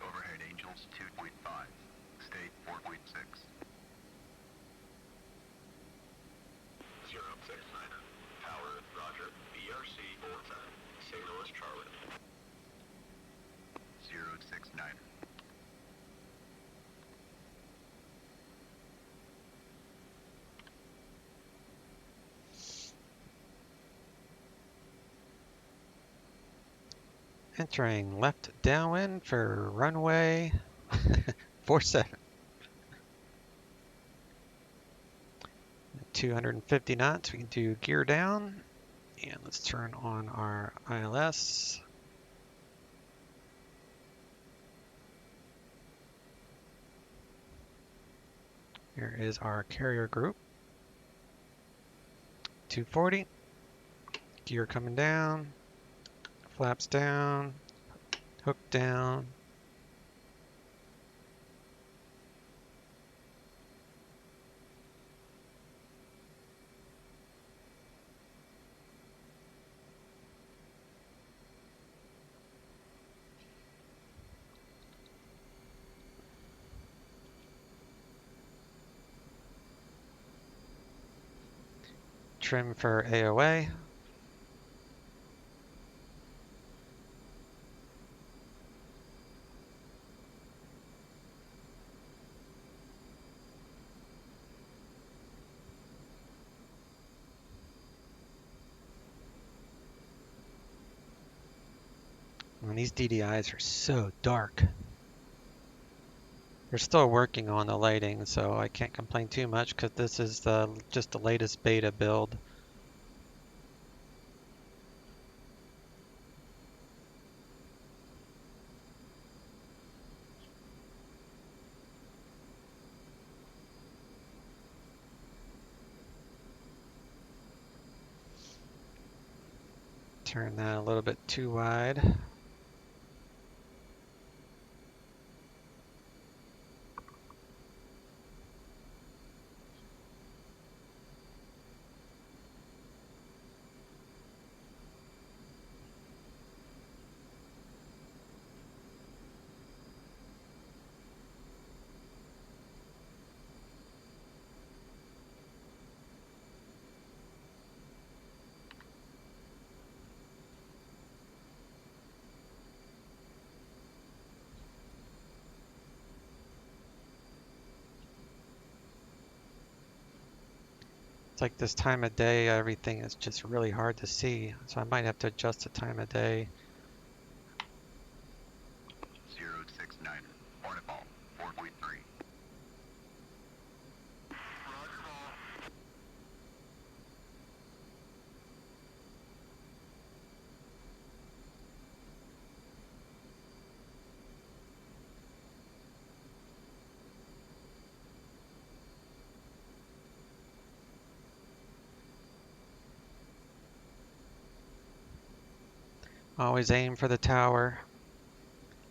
Overhead Angels 2.5. State 4.6. 069. Tower, roger. BRC 47. Signal is Charlie. 069. Entering left downwind for runway 47. 250 knots, we can do gear down. And let's turn on our ILS. Here is our carrier group. 240. Gear coming down. Flaps down. Hook down. Trim for AOA. And these DDIs are so dark. They're still working on the lighting, so I can't complain too much because this is just the latest beta build. Turn that a little bit too wide. It's like this time of day, everything is just really hard to see. So I might have to adjust the time of day. 069. Hornet ball 4.3. Always aim for the tower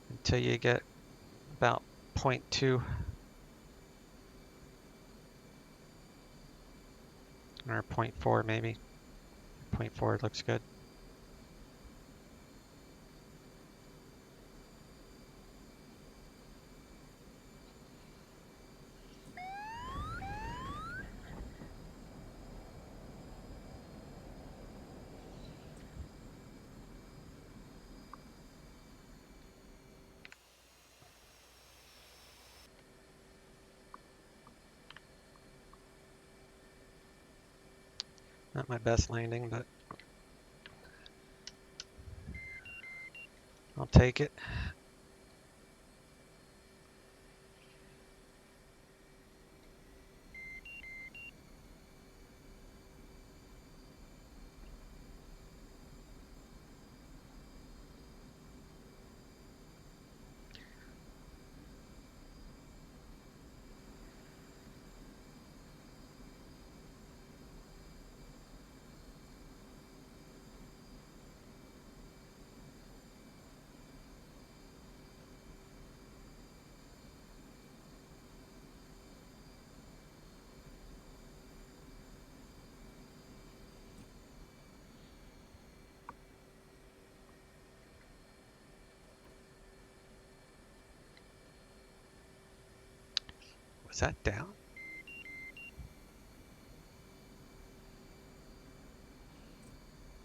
until you get about 0.2 or 0.4 maybe. 0.4 looks good. Not my best landing, but I'll take it. Was that down?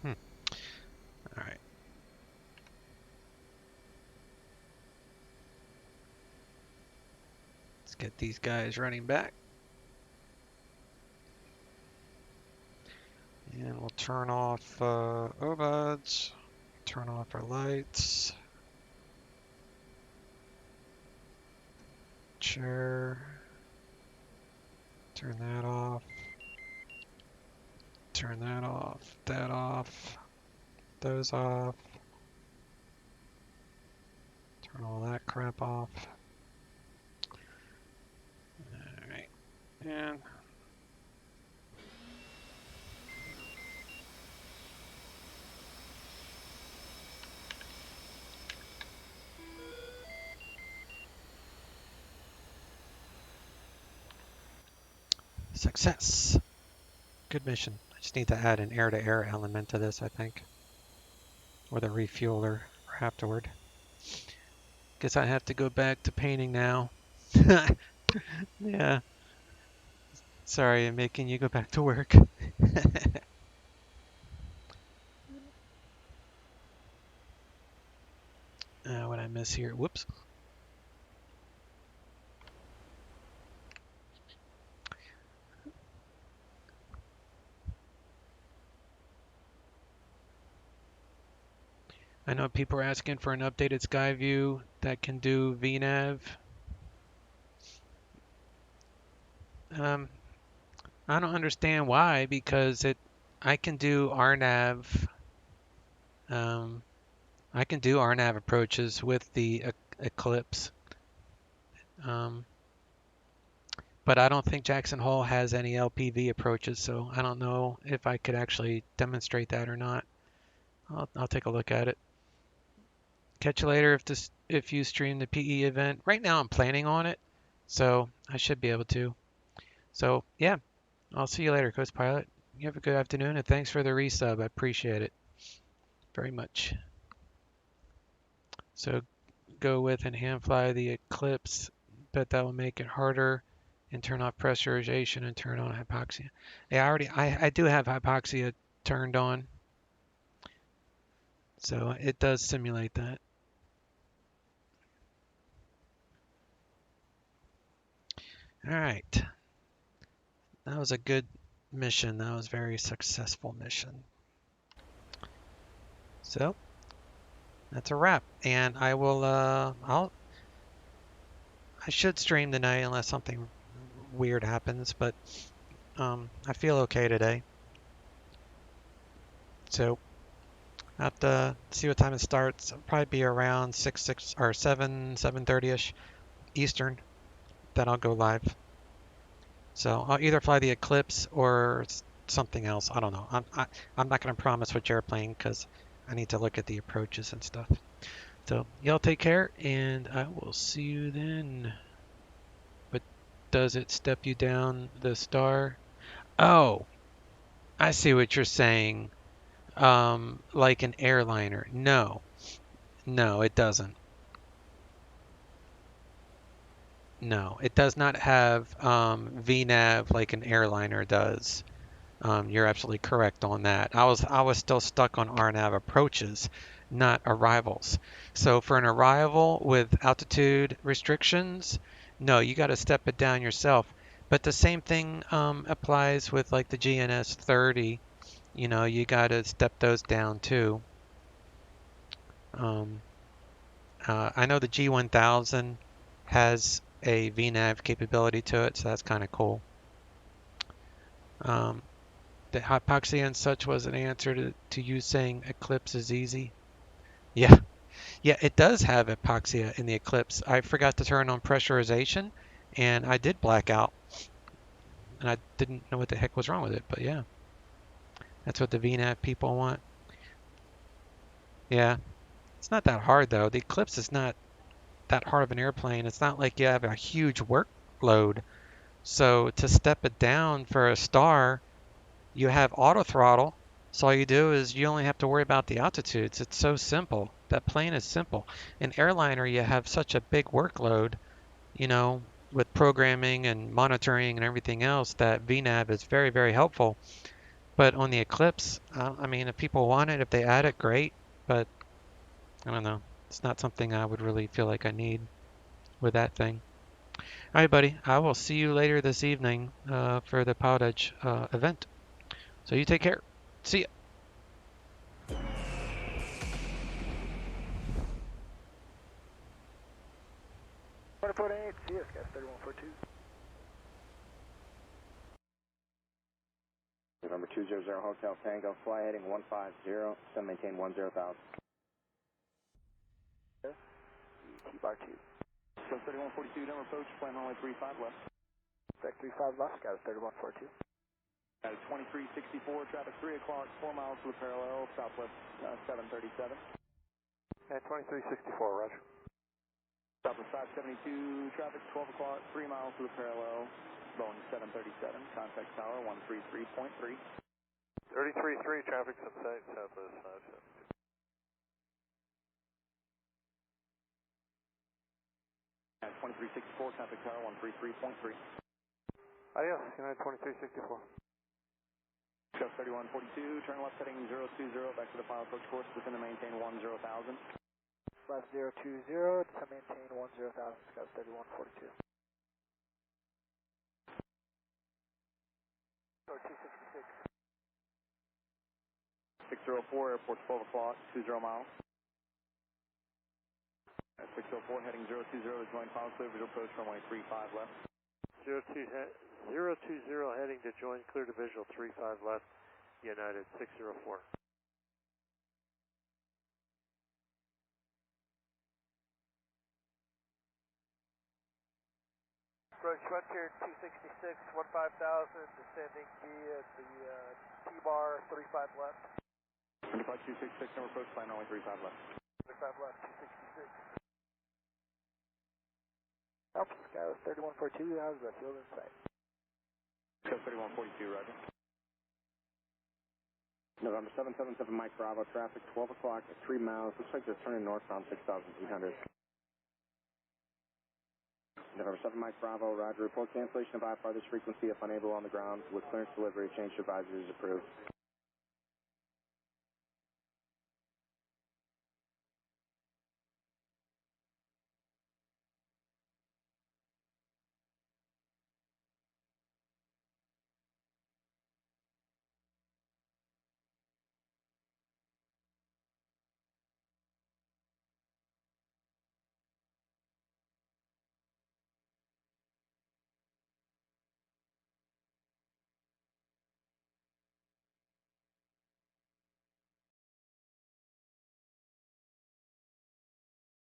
All right. Let's get these guys running back. And we'll turn off OBUDs, turn off our lights. Chair. Turn that off. Turn that off. That off. Those off. Turn all that crap off. Alright. And success. Good mission. I just need to add an air-to-air element to this, I think. With a refueler afterward. Guess I have to go back to painting now. Yeah. Sorry, I'm making you go back to work. What I miss here? Whoops. I know people are asking for an updated Skyview that can do VNAV. I don't understand why, because I can do RNAV. I can do RNAV approaches with the Eclipse. But I don't think Jackson Hole has any LPV approaches, so I don't know if I could actually demonstrate that or not. I'll take a look at it. Catch you later if you stream the PE event. Right now I'm planning on it, so I should be able to. So yeah, I'll see you later, Coast Pilot. You have a good afternoon, and thanks for the resub. I appreciate it very much. So go with and hand fly the Eclipse. Bet that will make it harder. And turn off pressurization and turn on hypoxia. Yeah, I do have hypoxia turned on, so it does simulate that. All right, that was a good mission. That was a very successful mission. So that's a wrap, and I will I should stream tonight unless something weird happens, but I feel okay today. So I have to see what time it starts. It'll probably be around 7:30ish Eastern that I'll go live. So I'll either fly the Eclipse or something else. I don't know. I'm not going to promise which airplane because I need to look at the approaches and stuff. So y'all take care, and I will see you then. But does it step you down the star? Oh, I see what you're saying. Like an airliner. No, it doesn't. No, it does not have VNAV like an airliner does. You're absolutely correct on that. I was still stuck on RNAV approaches, not arrivals. So for an arrival with altitude restrictions, no, you got to step it down yourself. But the same thing applies with like the GNS 30. You know, you got to step those down too. I know the G1000 has a VNAV capability to it, so that's kind of cool. The hypoxia and such was an answer to you saying Eclipse is easy. Yeah, it does have hypoxia in the Eclipse. I forgot to turn on pressurization, and I did black out, and I didn't know what the heck was wrong with it. But yeah, that's what the VNAV people want. Yeah, it's not that hard though. The Eclipse is not that hard of an airplane. It's not like you have a huge workload. So to step it down for a star, you have auto throttle. So all you do is you only have to worry about the altitudes. It's so simple. That plane is simple. In airliner, you have such a big workload, you know, with programming and monitoring and everything else, that VNAV is very, very helpful. But on the Eclipse, I mean, if people want it, if they add it, great. But I don't know. It's not something I would really feel like I need with that thing. All right, buddy. I will see you later this evening for the Pilot Edge event. So you take care. See ya. DCS, guys, 3142. November 200 Hotel Tango, fly heading 150, send maintain 10,000. T-bar 2. So 3142, number approach, plan runway 35 left. Spec 35 left, got a 3142. Got a 2364, traffic 3 o'clock, 4 miles to the parallel, southwest 737. And 2364, roger. Southwest 572, traffic 12 o'clock, 3 miles to the parallel, Boeing 737, contact tower 133.3. 33.3, traffic subside, southwest 572. At 2364, contact tower 133.3. Adios, United 2364. Show 3142, turn left heading 020, back to the final approach course, descend to maintain 10,000. Left 020, to maintain 10,000, Scout 3142. 266. 604, airport 12 o'clock, 20 miles. At 604, heading 020 to join final clear visual approach runway 35 left. 020 heading to join clear to visual 35 left, United 604. Approach Frontier 266, 15,000, descending via the T-bar 35 left. 266, number approach, plan runway 35 left. 35 left, 266. Alpha Sky 3142, how's the field in sight? Show 3142, roger. November 777 Mike Bravo, traffic 12 o'clock at 3 miles. Looks like they're turning northbound 6,800. November 7 Mike Bravo, roger. Report cancellation of I farthest frequency if unable on the ground. With clearance delivery, change to advisory is approved.